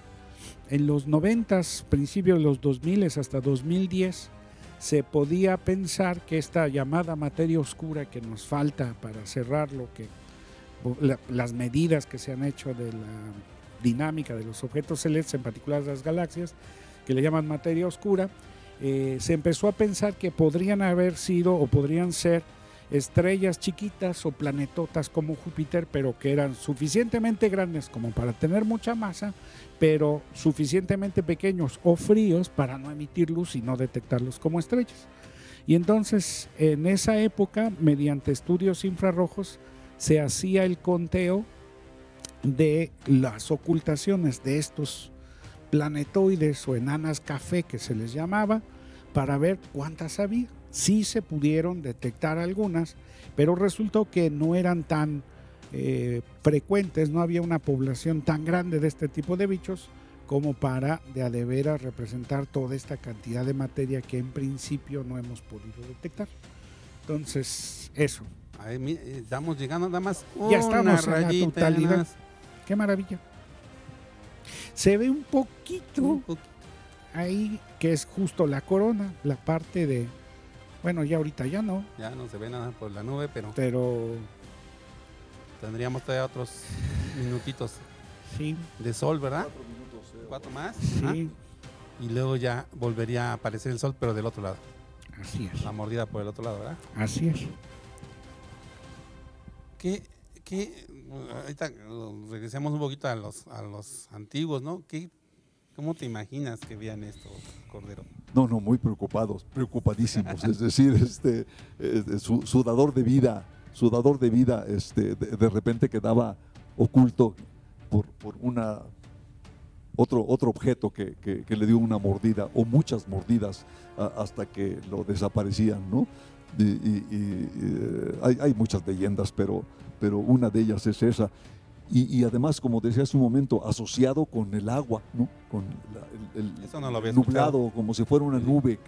en los 90s, principios de los 2000 hasta 2010, se podía pensar que esta llamada materia oscura que nos falta para cerrar las medidas que se han hecho de la dinámica de los objetos celestes, en particular de las galaxias, que le llaman materia oscura, se empezó a pensar que podrían haber sido o podrían ser estrellas chiquitas o planetotas como Júpiter, pero que eran suficientemente grandes como para tener mucha masa, pero suficientemente pequeños o fríos para no emitir luz y no detectarlos como estrellas. Y entonces, en esa época, mediante estudios infrarrojos, se hacía el conteo de las ocultaciones de estos planetoides o enanas café, que se les llamaba, para ver cuántas había. Sí se pudieron detectar algunas, pero resultó que no eran tan frecuentes, no había una población tan grande de este tipo de bichos como para de a de veras representar toda esta cantidad de materia que en principio no hemos podido detectar. Entonces, eso. Ahí, estamos llegando nada más Ya estamos una en la totalidad. más. Qué maravilla. Se ve un poquito ahí que es justo la corona, la parte de, bueno, ya ahorita ya no, Ya no se ve nada por la nube, pero tendríamos todavía otros minutitos sí, de sol, ¿verdad? 4 minutos. 4 más. sí, Ajá. Y luego ya volvería a aparecer el sol, pero del otro lado. así es, La mordida por el otro lado, ¿verdad? así es. Ahorita regresemos un poquito a los antiguos, ¿no? ¿Cómo te imaginas que vean esto, Cordero? No, muy preocupados, preocupadísimos. Es decir, sudador de vida, de repente quedaba oculto por otro objeto que le dio una mordida o muchas mordidas hasta que lo desaparecían, ¿no? Hay muchas leyendas, pero una de ellas es esa. Y además, como decía hace un momento, asociado con el agua, ¿no? Con Eso no lo había nublado, escuchado. como si fuera una nube,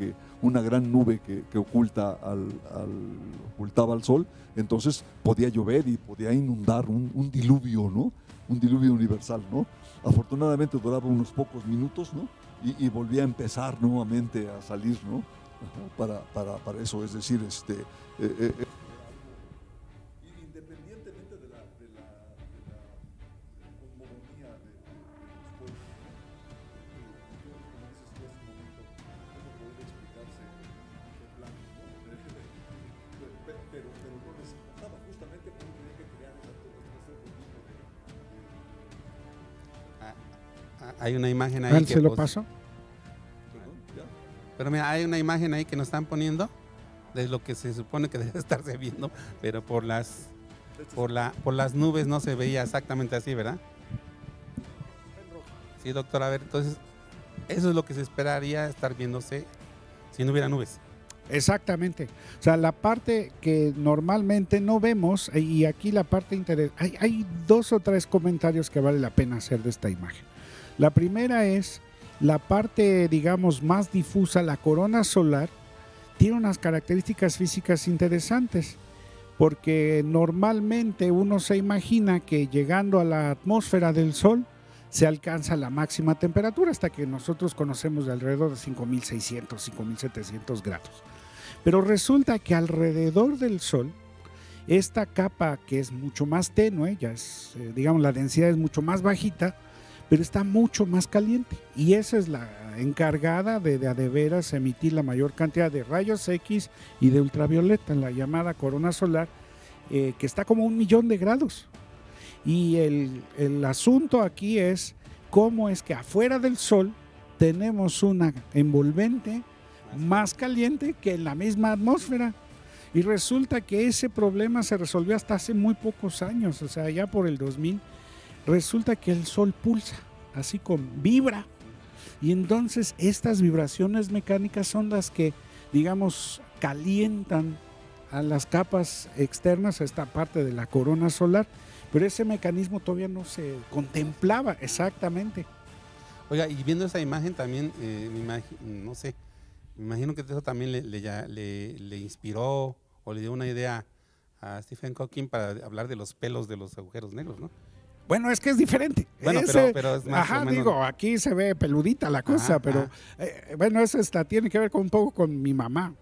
una gran nube que ocultaba al sol. Entonces podía llover y podía inundar un diluvio, ¿no? Un diluvio universal, ¿no? Afortunadamente duraba unos pocos minutos, ¿no? Y volvía a empezar nuevamente a salir, ¿no? Ajá, para eso, es decir, independientemente de la cosmogonía de los pueblos, como dices tú hace un momento, cómo poder explicarse el plan, ¿no? Pero no les importaba, justamente porque tenía que crear este tipo de... Hay una imagen ahí que ¿Se lo paso? Perdón, ¿ya? Pero mira, hay una imagen ahí que nos están poniendo de lo que se supone que debe estarse viendo, pero por las nubes no se veía exactamente así, ¿verdad? Sí, doctor, a ver, entonces, eso es lo que se esperaría estar viéndose si no hubiera nubes. Exactamente. O sea, la parte que normalmente no vemos, y aquí la parte interesante, hay 2 o 3 comentarios que vale la pena hacer de esta imagen. La primera es la parte, digamos, más difusa, la corona solar, tiene unas características físicas interesantes, porque normalmente uno se imagina que llegando a la atmósfera del Sol se alcanza la máxima temperatura hasta que nosotros conocemos de alrededor de 5.600, 5.700 grados. Pero resulta que alrededor del Sol, esta capa que es mucho más tenue, ya es, digamos, la densidad es mucho más bajita, pero está mucho más caliente, y esa es la encargada de a de veras emitir la mayor cantidad de rayos X y de ultravioleta, la llamada corona solar, que está como 1.000.000 de grados. Y el asunto aquí es cómo es que afuera del Sol tenemos una envolvente más caliente que en la misma atmósfera. Y resulta que ese problema se resolvió hasta hace muy pocos años, o sea, ya por el 2000. Resulta que el Sol pulsa, así como vibra. Y entonces estas vibraciones mecánicas son las que, digamos, calientan a las capas externas, a esta parte de la corona solar, pero ese mecanismo todavía no se contemplaba exactamente. Oiga, y viendo esa imagen también, no sé, me imagino que eso también le inspiró o le dio una idea a Stephen Hawking para hablar de los pelos de los agujeros negros, ¿no? Bueno, es que es diferente. Bueno, pero es más o menos... digo, aquí se ve peludita la cosa, pero bueno, eso tiene que ver un poco con mi mamá.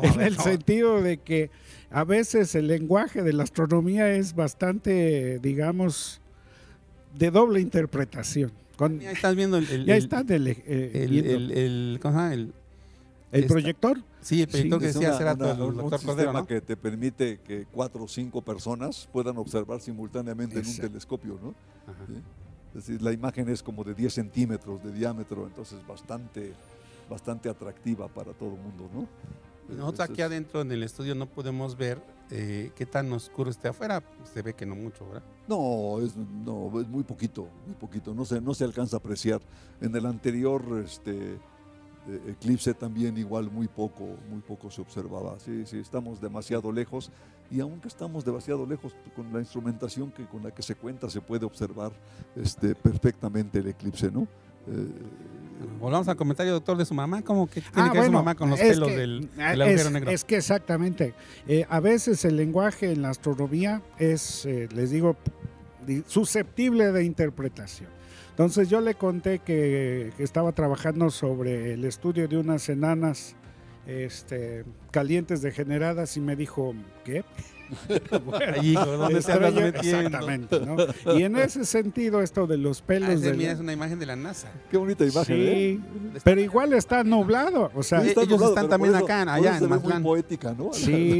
En el sentido de que a veces el lenguaje de la astronomía es bastante, digamos, de doble interpretación. Ya estás viendo el proyector. Sí, el proyector que decía hace rato el doctor Cordero, ¿no? Que te permite que 4 o 5 personas puedan observar simultáneamente en un telescopio, ¿no? ¿Sí? Es decir, la imagen es como de 10 centímetros de diámetro, entonces bastante atractiva para todo el mundo, ¿no? Nosotros aquí adentro en el estudio no podemos ver qué tan oscuro esté afuera. Se ve que no mucho, ¿verdad? No, es muy poquito, no se alcanza a apreciar. En el anterior eclipse también igual muy poco se observaba. Sí, estamos demasiado lejos, y aunque estamos demasiado lejos, con la instrumentación con la que se cuenta se puede observar perfectamente el eclipse, ¿no? Volvamos al comentario, doctor, de su mamá. ¿Cómo que tiene que ver su mamá con los pelos del agujero negro? Es que exactamente. A veces el lenguaje en la astronomía es, les digo, susceptible de interpretación. Entonces yo le conté que estaba trabajando sobre el estudio de unas enanas calientes degeneradas, y me dijo, ¿qué? Bueno, ¿dónde se andas metiendo? Exactamente, ¿no? Y en ese sentido, esto de los pelos... es una imagen de la NASA. Qué bonita imagen, sí, pero igual está nublado. O sea, ellos nublado, están también allá en Mazatlán. Muy poética, ¿no? Sí,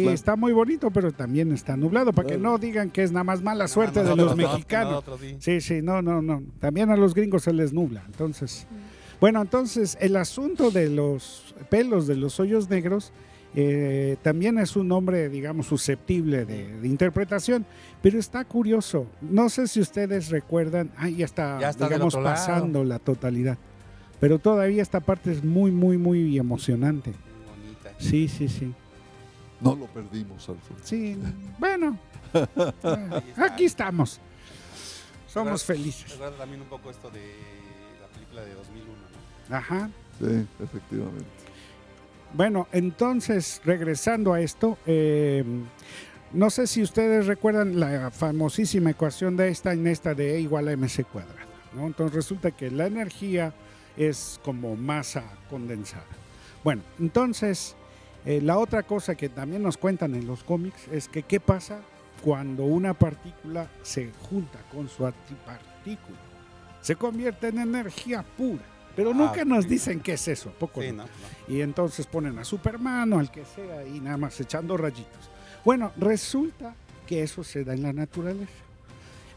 está muy bonito, pero también está nublado, para que no digan que es nada más mala suerte de los mexicanos. Sí, no. También a los gringos se les nubla. Entonces, bueno, el asunto de los pelos de los hoyos negros también es un nombre, digamos, susceptible de interpretación, pero está curioso. No sé si ustedes recuerdan, ya está digamos, pasando la totalidad, pero todavía esta parte es muy, muy, muy emocionante. Bonita. Sí. No lo perdimos, Alfonso. Sí, bueno, aquí estamos. Somos felices. Recuerda también un poco esto de la película de 2001, ¿no? Ajá. Sí, efectivamente. Bueno, entonces, regresando a esto, no sé si ustedes recuerdan la famosísima ecuación de Einstein, esta de E igual a mc cuadrado, ¿no? Entonces resulta que la energía es como masa condensada. Bueno, entonces, la otra cosa que también nos cuentan en los cómics es que qué pasa cuando una partícula se junta con su antipartícula. Se convierte en energía pura. Pero nunca nos dicen qué es eso, poco. Sí, no. Y entonces ponen a Superman o al que sea y nada más echando rayitos. Bueno, resulta que eso se da en la naturaleza.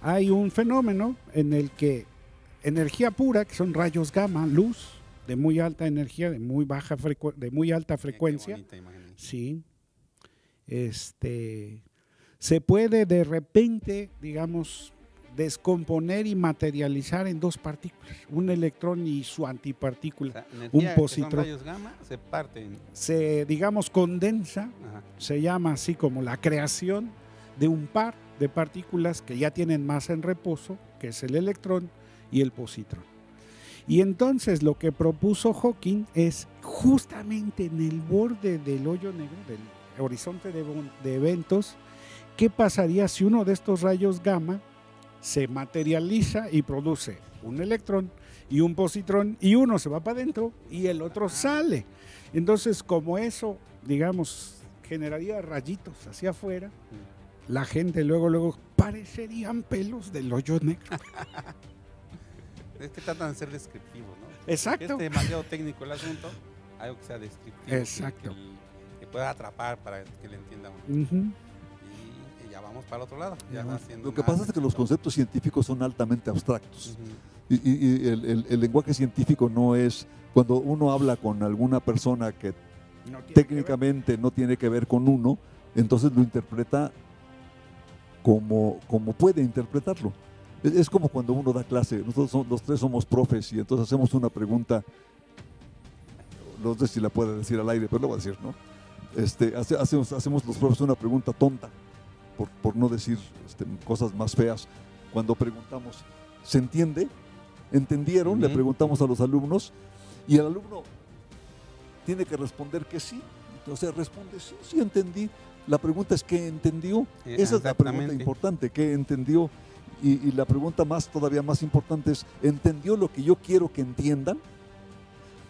Hay un fenómeno en el que energía pura, que son rayos gamma, luz de muy alta energía, de muy alta frecuencia. Qué bonita imagen. Sí. Se puede de repente, digamos, descomponer y materializar en 2 partículas, un electrón y su antipartícula, un positrón. Rayos gamma se parten. Se, digamos, condensa. Ajá. Se llama así como la creación de un par de partículas que ya tienen masa en reposo, que es el electrón y el positrón. Y entonces lo que propuso Hawking es justamente en el borde del hoyo negro, del horizonte de eventos, ¿qué pasaría si uno de estos rayos gamma se materializa y produce un electrón y un positrón, y uno se va para adentro y el otro sale? Entonces, como eso, digamos, generaría rayitos hacia afuera, la gente luego parecerían pelos del hoyo negro. Es que tratan de ser descriptivos, ¿no? Exacto. Es demasiado técnico el asunto, algo que sea descriptivo. Exacto. Que pueda atrapar para que le entienda uno. Uh-huh. Ya vamos para el otro lado. Ya lo que pasa es que los conceptos científicos son altamente abstractos. Uh-huh. Y el lenguaje científico no es, cuando uno habla con alguna persona que técnicamente no tiene que ver con uno, entonces lo interpreta como puede interpretarlo. Es como cuando uno da clase, nosotros los 3 somos profes y entonces hacemos una pregunta, no sé si la puede decir al aire, pero lo voy a decir, ¿no? hacemos los profesores una pregunta tonta, por no decir cosas más feas. Cuando preguntamos, ¿se entiende? ¿Entendieron? Le preguntamos a los alumnos y el alumno tiene que responder que sí. Entonces responde, sí entendí. La pregunta es, ¿qué entendió? Esa es la pregunta importante, ¿qué entendió? Y la pregunta todavía más importante es, ¿entendió lo que yo quiero que entiendan?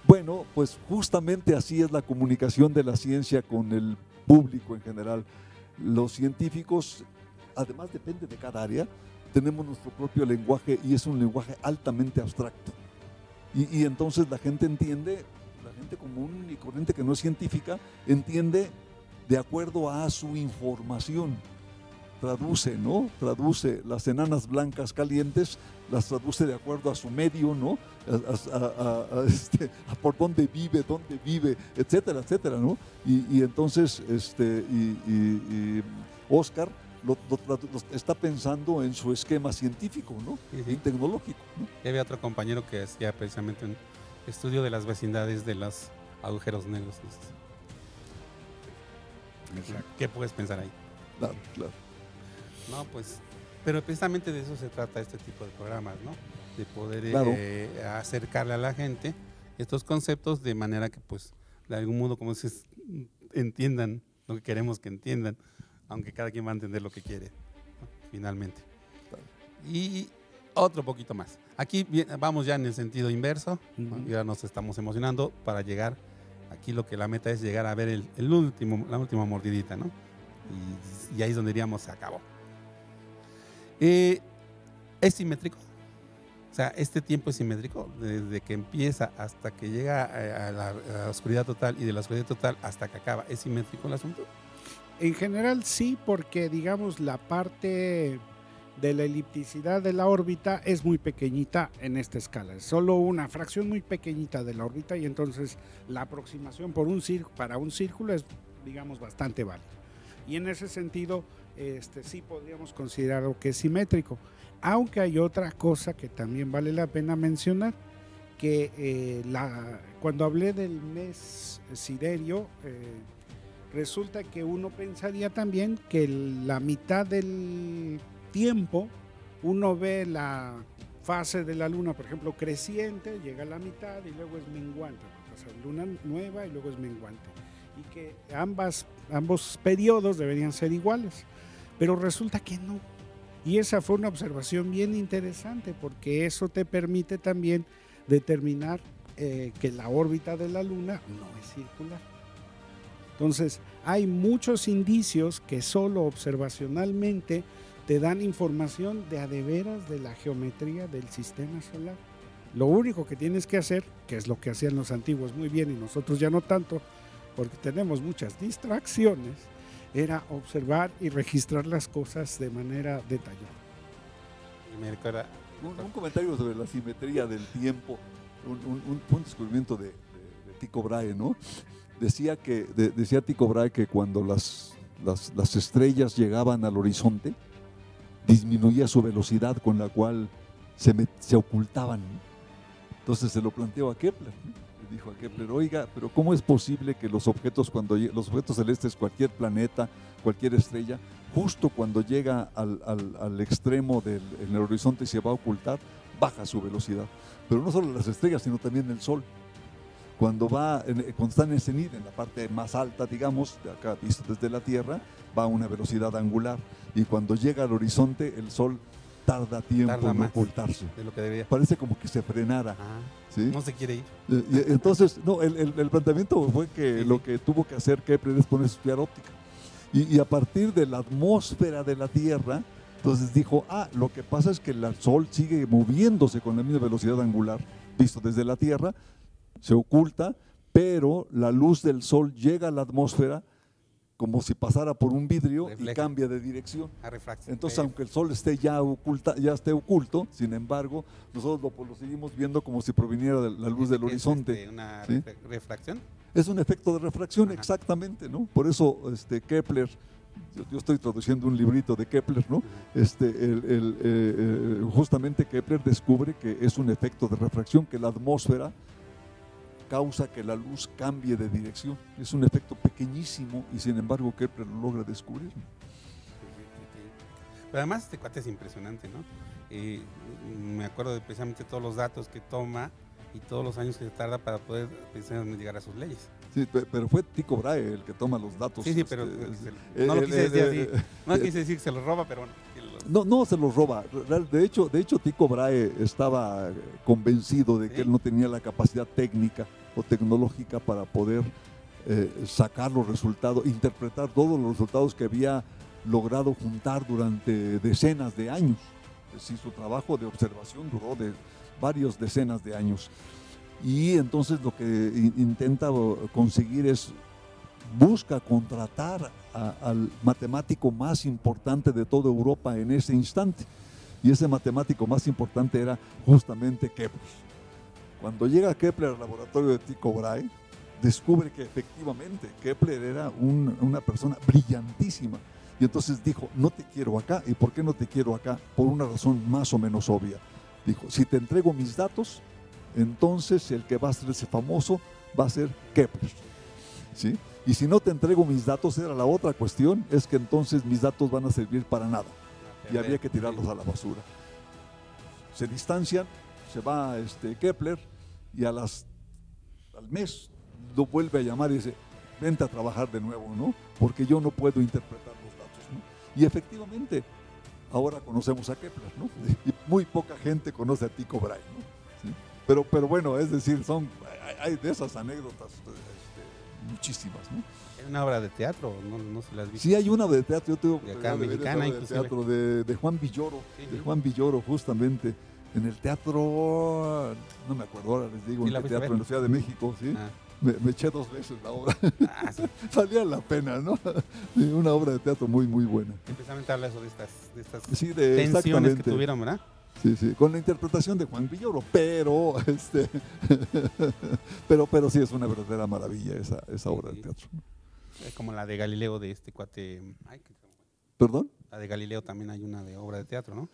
Bueno, pues justamente así es la comunicación de la ciencia con el público en general. Los científicos, además depende de cada área, tenemos nuestro propio lenguaje y es un lenguaje altamente abstracto. Y entonces la gente entiende, la gente común y corriente que no es científica, entiende de acuerdo a su información. Traduce, ¿no? Traduce las enanas blancas calientes, las traduce de acuerdo a su medio, ¿no? A por dónde vive, etcétera, etcétera, ¿no? Y entonces, Oscar lo está pensando en su esquema científico, ¿no? Y tecnológico, ¿no? Y había otro compañero que hacía precisamente un estudio de las vecindades de los agujeros negros. ¿Qué puedes pensar ahí? Claro, claro. No, pues, pero precisamente de eso se trata este tipo de programas, ¿no? De poder acercarle a la gente estos conceptos de manera que, pues, de algún modo, como dices, entiendan lo que queremos que entiendan, aunque cada quien va a entender lo que quiere, ¿no? Finalmente. Claro. Y otro poquito más. Aquí vamos ya en el sentido inverso, ¿no? Ya nos estamos emocionando para llegar, aquí lo que la meta es llegar a ver la última mordidita, ¿no? Y ahí es donde diríamos, se acabó. ¿Es simétrico? O sea, este tiempo es simétrico, desde que empieza hasta que llega a la oscuridad total y de la oscuridad total hasta que acaba. ¿Es simétrico el asunto? En general sí, porque digamos la parte de la elipticidad de la órbita es muy pequeñita en esta escala. Es solo una fracción muy pequeñita de la órbita y entonces la aproximación para un círculo es, digamos, bastante válida. Y en ese sentido, sí podríamos considerarlo que es simétrico. Aunque hay otra cosa que también vale la pena mencionar, que cuando hablé del mes siderio, resulta que uno pensaría también que la mitad del tiempo uno ve la fase de la luna, por ejemplo, creciente, llega a la mitad y luego es menguante, o sea, luna nueva y luego es menguante. Y que ambos periodos deberían ser iguales, pero resulta que no. Y esa fue una observación bien interesante porque eso te permite también determinar que la órbita de la Luna no es circular. Entonces, hay muchos indicios que solo observacionalmente te dan información de a de veras de la geometría del sistema solar. Lo único que tienes que hacer, que es lo que hacían los antiguos muy bien y nosotros ya no tanto, porque tenemos muchas distracciones, era observar y registrar las cosas de manera detallada. Me recuerda un comentario sobre la simetría del tiempo, un descubrimiento de Tycho Brahe, ¿no? Decía Tycho Brahe que cuando las estrellas llegaban al horizonte, disminuía su velocidad con la cual se ocultaban, ¿no? Entonces se lo planteó a Kepler, ¿no? Dijo a Kepler, oiga, pero ¿cómo es posible que los objetos celestes, cualquier planeta, cualquier estrella, justo cuando llega al extremo en el horizonte y se va a ocultar, baja su velocidad? Pero no solo las estrellas, sino también el Sol. Cuando está en el cenit, en la parte más alta, digamos, de acá visto desde la Tierra, va a una velocidad angular. Y cuando llega al horizonte, el Sol tarda tiempo en ocultarse. De lo que debería. Parece como que se frenara. ¿Sí? No se quiere ir. Entonces, no, el planteamiento fue que lo que tuvo que hacer Kepler es ponerse a estudiar óptica. Y a partir de la atmósfera de la Tierra, entonces dijo, lo que pasa es que el Sol sigue moviéndose con la misma velocidad angular, visto desde la Tierra, se oculta, pero la luz del Sol llega a la atmósfera como si pasara por un vidrio. Refleja. Y cambia de dirección. A refracción. Entonces, aunque el Sol esté ya esté oculto, sin embargo, nosotros lo seguimos viendo como si proviniera de la luz del horizonte. ¿Es una refracción? Es un efecto de refracción, exactamente, ¿no? Por eso Kepler, yo estoy traduciendo un librito de Kepler, ¿no? Justamente Kepler descubre que es un efecto de refracción, que la atmósfera causa que la luz cambie de dirección. Es un efecto pequeñísimo y sin embargo Kepler lo logra descubrir. Pero además este cuate es impresionante, ¿no? Me acuerdo de precisamente todos los datos que toma y todos los años que tarda para poder precisamente llegar a sus leyes. Sí, pero fue Tycho Brahe el que toma los datos. Sí, pero no lo quise decir así. No quise decir que se los roba, pero bueno. No se los roba. De hecho Tycho Brahe estaba convencido de que él no tenía la capacidad técnica o tecnológica para poder sacar los resultados, interpretar todos los resultados que había logrado juntar durante decenas de años. Es decir, su trabajo de observación duró de varias decenas de años. Y entonces lo que intenta conseguir es, busca contratar al matemático más importante de toda Europa en ese instante. Y ese matemático más importante era justamente Kepler. Cuando llega Kepler al laboratorio de Tycho Brahe, descubre que efectivamente Kepler era una persona brillantísima. Y entonces dijo, no te quiero acá. ¿Y por qué no te quiero acá? Por una razón más o menos obvia. Dijo, si te entrego mis datos, entonces el que va a ser ese famoso va a ser Kepler, ¿sí? Y si no te entrego mis datos, era la otra cuestión, es que entonces mis datos van a servir para nada y había que tirarlos a la basura. Se distancian, se va Kepler y al mes lo vuelve a llamar y dice, vente a trabajar de nuevo, ¿no? Porque yo no puedo interpretar los datos, ¿no? Y efectivamente, ahora conocemos a Kepler, ¿no? Y muy poca gente conoce a Tycho Brahe, ¿no? ¿Sí? Pero bueno, es decir, hay de esas anécdotas muchísimas, ¿no? ¿Es una obra de teatro? No se las vi. Sí, hay una obra de teatro, yo tengo de acá, mexicana, de teatro de Juan Villoro, de Juan Villoro, justamente, en el teatro, no me acuerdo ahora, les digo, en el teatro en la Ciudad de México, ¿sí? Me eché 2 veces la obra. Sí. Valía la pena, ¿no? Sí, una obra de teatro muy, muy buena. Precisamente habla eso de estas sí, tensiones que tuvieron, ¿verdad? Sí, con la interpretación de Juan Villoro, pero sí es una verdadera maravilla esa obra de teatro. Es como la de Galileo de este cuate. ¿Perdón? La de Galileo también hay una de obra de teatro, ¿no?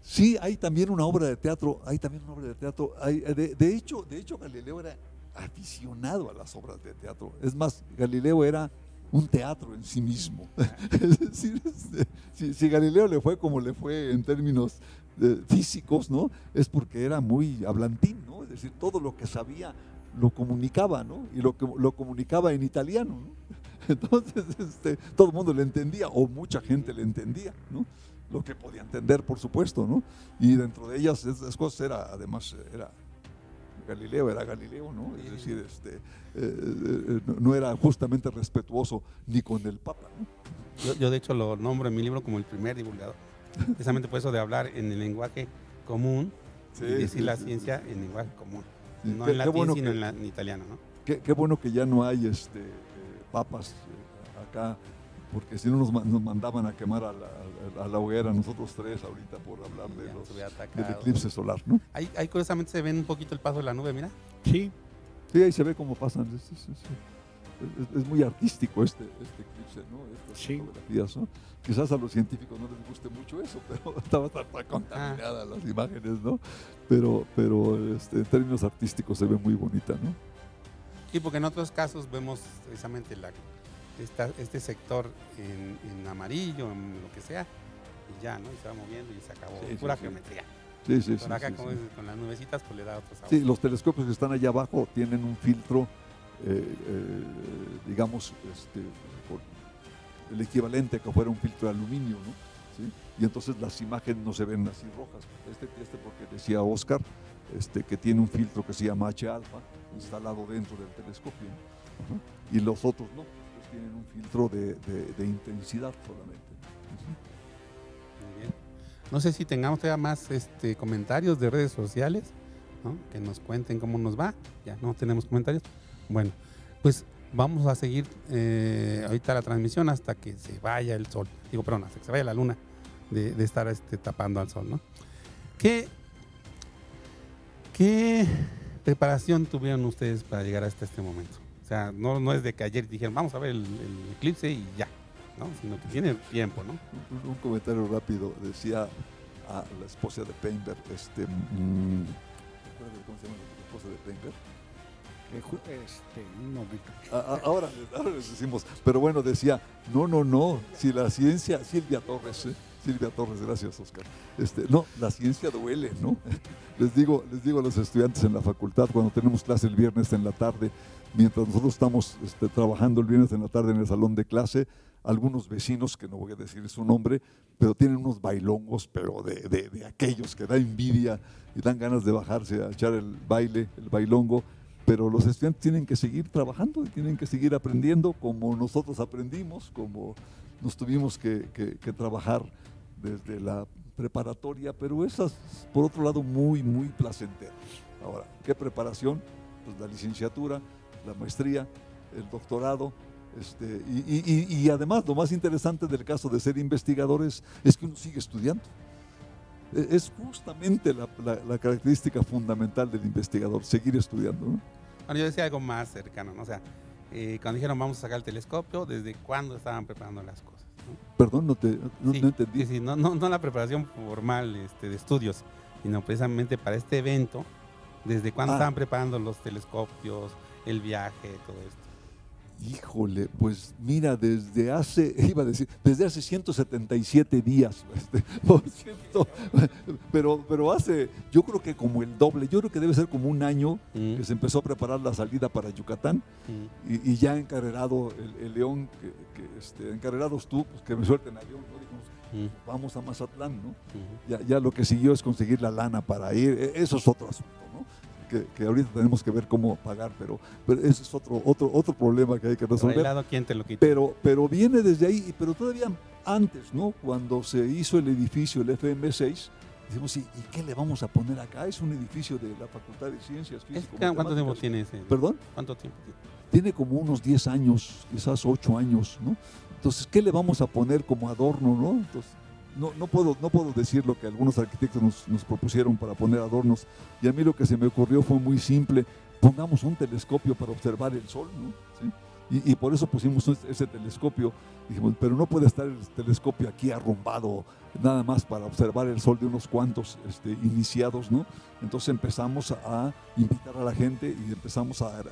Sí, hay también una obra de teatro. De hecho, Galileo era aficionado a las obras de teatro. Es más, Galileo era un teatro en sí mismo. Es decir, si Galileo le fue como le fue en términos físicos, ¿no? Es porque era muy hablantín, ¿no? Es decir, todo lo que sabía lo comunicaba, ¿no? Y lo comunicaba en italiano, ¿no? Entonces, todo el mundo le entendía, o mucha gente le entendía, ¿no? Lo que podía entender, por supuesto, ¿no? Y dentro de ellas, esas cosas Galileo era Galileo, ¿no? Es decir, no era justamente respetuoso ni con el Papa, ¿no? Yo de hecho lo nombro en mi libro como el primer divulgador, precisamente por eso de hablar en el lenguaje común y decir la ciencia en lenguaje común, no en latín, sino en italiano, ¿no? Qué bueno que ya no hay papas acá, porque si no nos mandaban a quemar a la hoguera nosotros 3 ahorita por hablar del eclipse solar, ¿no? Ahí curiosamente se ve un poquito el paso de la nube, mira. Sí, ahí se ve cómo pasan. Es muy artístico este eclipse, ¿no? Estas fotografías, ¿no? Quizás a los científicos no les guste mucho eso, pero estaba tan contaminada las imágenes, ¿no? Pero en términos artísticos se ve muy bonita, ¿no? Sí, porque en otros casos vemos precisamente este sector en amarillo, en lo que sea, y ya, ¿no? Y se va moviendo y se acabó. Pura geometría. Sí. Pero acá con las nubecitas pues le da otro sabor. Sí, los telescopios que están allá abajo tienen un filtro, digamos, el equivalente a que fuera un filtro de aluminio, ¿no? ¿Sí? Y entonces las imágenes no se ven así rojas. Porque decía Oscar, que tiene un filtro que se llama H-alfa instalado dentro del telescopio, ¿no? Y los otros no, pues tienen un filtro de intensidad solamente. Muy bien. No sé si tengamos todavía más comentarios de redes sociales, ¿no? Que nos cuenten cómo nos va. Ya no tenemos comentarios. Bueno, pues vamos a seguir ahorita la transmisión hasta que se vaya el sol. Hasta que se vaya la luna de estar tapando al sol, ¿no? ¿Qué preparación tuvieron ustedes para llegar hasta este momento? O sea, no es de que ayer dijeron, vamos a ver el eclipse y ya, ¿no? Sino que tiene tiempo, ¿no? Un comentario rápido. Decía a la esposa de Painter, ¿cómo se llama la esposa de Painter? Un momento. Ahora les decimos, pero bueno, decía, no, si la ciencia, Silvia Torres, gracias, Oscar. No, la ciencia duele, ¿no? Les digo a los estudiantes en la facultad, cuando tenemos clase el viernes en la tarde, mientras nosotros estamos trabajando el viernes en la tarde en el salón de clase, algunos vecinos, que no voy a decir su nombre, pero tienen unos bailongos, pero de aquellos que da envidia y dan ganas de bajarse a echar el bailongo. Pero los estudiantes tienen que seguir trabajando y tienen que seguir aprendiendo como nosotros aprendimos, como nos tuvimos que trabajar desde la preparatoria, pero esas, por otro lado, muy, muy placenteras. Ahora, ¿qué preparación? Pues la licenciatura, la maestría, el doctorado, y además lo más interesante del caso de ser investigadores es que uno sigue estudiando. Es justamente la característica fundamental del investigador, seguir estudiando, ¿no? Bueno, yo decía algo más cercano, ¿no? O sea, cuando dijeron vamos a sacar el telescopio, ¿desde cuándo estaban preparando las cosas, ¿no? Perdón, no Sí, entendí. sí, no la preparación formal de estudios, sino precisamente para este evento, ¿desde cuándo estaban preparando los telescopios, el viaje, todo esto? Híjole, pues mira, desde hace 177 días, por cierto, pero hace, yo creo que como el doble, yo creo que debe ser como un año que se empezó a preparar la salida para Yucatán, y ya encarrerado el León, encarrerados tú, pues que me suelten a León, ¿no? Dijimos, vamos a Mazatlán, ¿no? Ya lo que siguió es conseguir la lana para ir, eso es otro asunto, ¿no? Que ahorita tenemos que ver cómo pagar, pero ese es otro problema que hay que resolver. Por el lado, ¿quién te lo quita? Pero viene desde ahí, pero todavía antes, ¿no? Cuando se hizo el edificio, el FM6, decimos, ¿y qué le vamos a poner acá? Es un edificio de la Facultad de Ciencias Físicas. ¿Cuánto tiempo tiene ese? ¿Perdón? ¿Cuánto tiempo tiene? Tiene como unos 10 años, quizás 8 años, ¿no? Entonces, ¿qué le vamos a poner como adorno, no? Entonces, no puedo decir lo que algunos arquitectos nos propusieron para poner adornos, y a mí lo que se me ocurrió fue muy simple: pongamos un telescopio para observar el sol, ¿no? ¿Sí? Y por eso pusimos ese telescopio. Dijimos, pero no puede estar el telescopio aquí arrumbado nada más para observar el sol de unos cuantos iniciados, ¿no? Entonces empezamos a invitar a la gente y empezamos al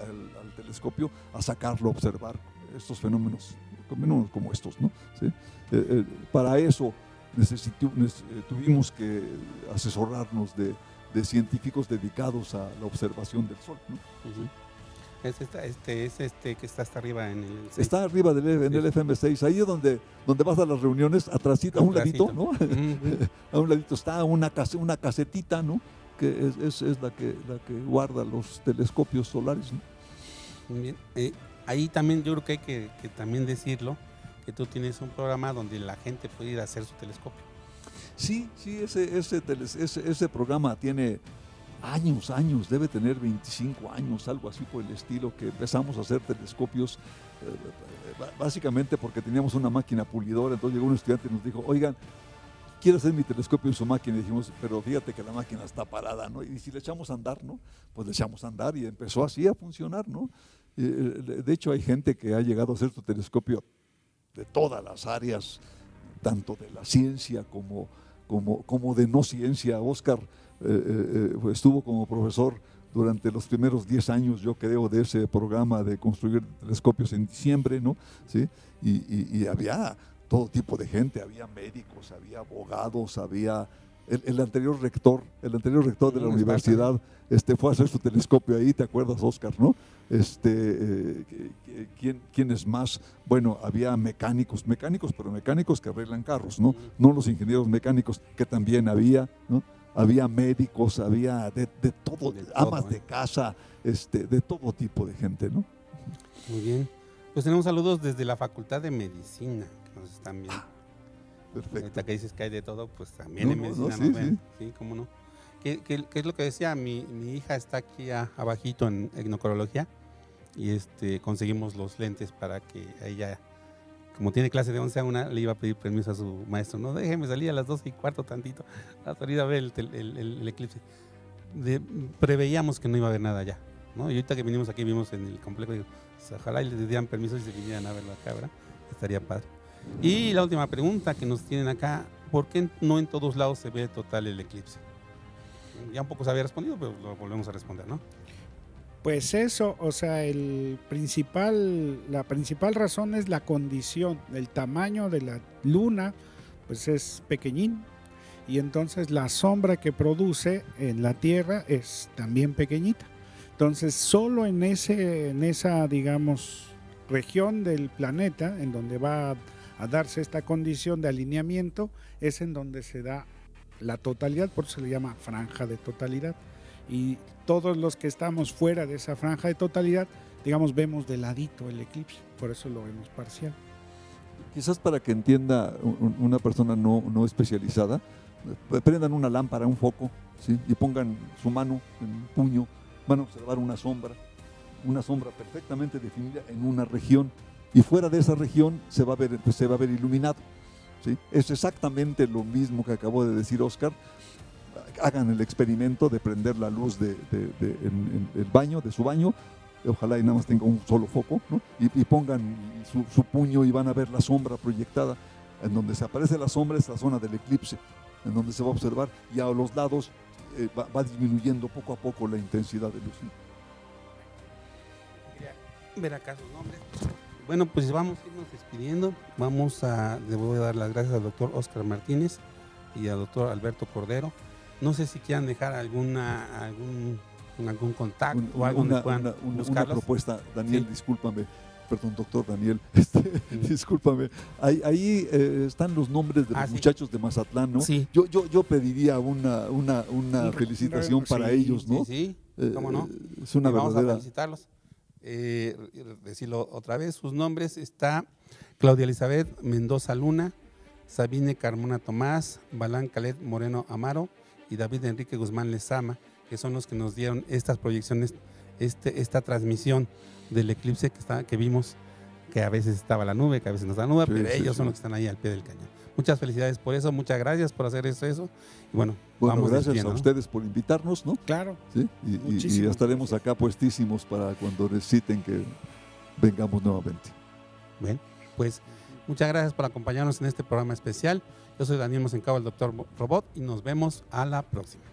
telescopio a sacarlo, a observar estos fenómenos como estos, ¿no? ¿Sí? Para eso tuvimos que asesorarnos de científicos dedicados a la observación del sol, ¿no? Es que está hasta arriba en el 6. Está arriba en el FM6, ahí es donde vas a las reuniones, atrásito, a un ladito, ¿no? A un ladito está una casetita, ¿no? Que es la que guarda los telescopios solares, ¿no? Bien. Ahí también yo creo que hay que también decirlo, que tú tienes un programa donde la gente puede ir a hacer su telescopio. Sí, ese programa tiene años, debe tener 25 años, algo así por el estilo, que empezamos a hacer telescopios, básicamente porque teníamos una máquina pulidora. Entonces llegó un estudiante y nos dijo, oigan, quiero hacer mi telescopio en su máquina. Y dijimos, pero fíjate que la máquina está parada, ¿no? Y si le echamos a andar, ¿no? Pues le echamos a andar y empezó así a funcionar, ¿no? De hecho, hay gente que ha llegado a hacer su telescopio de todas las áreas, tanto de la ciencia como de no ciencia. Oscar estuvo como profesor durante los primeros 10 años, yo creo, de ese programa de construir telescopios en diciembre, ¿no? ¿Sí? Y había todo tipo de gente, había médicos, había abogados, había el anterior rector de la universidad fue a hacer su telescopio ahí, ¿te acuerdas, Oscar, no? ¿Quién es más? Bueno, había mecánicos, pero mecánicos que arreglan carros, ¿no? No los ingenieros mecánicos, que también había, ¿no? Había médicos, había de todo, amas de casa, de todo tipo de gente, ¿no? Muy bien. Pues tenemos saludos desde la Facultad de Medicina, que nos están viendo. Perfecto. Ahorita que dices que hay de todo, pues también en medicina nos ven. Sí, cómo no. ¿Qué es lo que decía? Mi hija está aquí abajito en etnocorología y conseguimos los lentes para que ella, como tiene clase de 11 a 1, le iba a pedir permiso a su maestro. No, déjeme salir a las 12:15 tantito, a salir a ver el eclipse. Preveíamos que no iba a haber nada allá, ¿no? Y ahorita que vinimos aquí, vimos en el complejo, digo, pues, ojalá y les dieran permiso y se vinieran a verlo acá, ¿verdad? Estaría padre. Y la última pregunta que nos tienen acá, ¿por qué no en todos lados se ve total el eclipse? Ya un poco se había respondido, pero lo volvemos a responder, ¿no? Pues eso, o sea, la principal razón es la condición, el tamaño de la luna, pues es pequeñín, y entonces la sombra que produce en la Tierra es también pequeñita. Entonces, solo en esa, digamos, región del planeta, en donde va a darse esta condición de alineamiento, es en donde se da la totalidad, por eso se le llama franja de totalidad. Y todos los que estamos fuera de esa franja de totalidad, digamos, vemos de ladito el eclipse, por eso lo vemos parcial. Quizás para que entienda una persona no especializada, prendan una lámpara, un foco, ¿sí? Y pongan su mano en un puño, van a observar una sombra perfectamente definida en una región, y fuera de esa región se va a ver iluminado, ¿sí? Es exactamente lo mismo que acabó de decir Oscar. Hagan el experimento de prender la luz en el baño, de su baño, ojalá y nada más tenga un solo foco, ¿no? Y pongan su puño y van a ver la sombra proyectada. En donde se aparece la sombra es la zona del eclipse, en donde se va a observar, y a los lados va disminuyendo poco a poco la intensidad de luz. Ver acá sus nombres. Bueno, pues vamos a irnos despidiendo. Le voy a dar las gracias al doctor Oscar Martínez y al doctor Alberto Cordero. No sé si quieran dejar algún contacto o algo donde puedan una propuesta, Daniel, sí. Discúlpame, perdón, doctor Daniel, discúlpame, ahí están los nombres de los sí. muchachos de Mazatlán, ¿no? Sí. Yo pediría una felicitación para sí, ellos, ¿no? Sí, ¿cómo no? Es una vamos verdadera... a felicitarlos. Decirlo otra vez, sus nombres está Claudia Elizabeth Mendoza Luna, Sabine Carmona Tomás, Balán Calet Moreno Amaro y David Enrique Guzmán Lezama, que son los que nos dieron estas proyecciones, esta transmisión del eclipse que vimos, que a veces estaba la nube, que a veces no está la nube, Sí, pero sí, ellos sí. son los que están ahí al pie del cañón. Muchas felicidades por eso, muchas gracias por hacer eso. Y bueno, Bueno, vamos gracias a despidiendo, ¿no? ustedes por invitarnos, ¿no? Claro. ¿Sí? Y Muchísimas estaremos gracias. acá puestísimos para cuando necesiten que vengamos nuevamente. Bien, pues muchas gracias por acompañarnos en este programa especial. Yo soy Daniel Mosencao, el doctor Robot, y nos vemos a la próxima.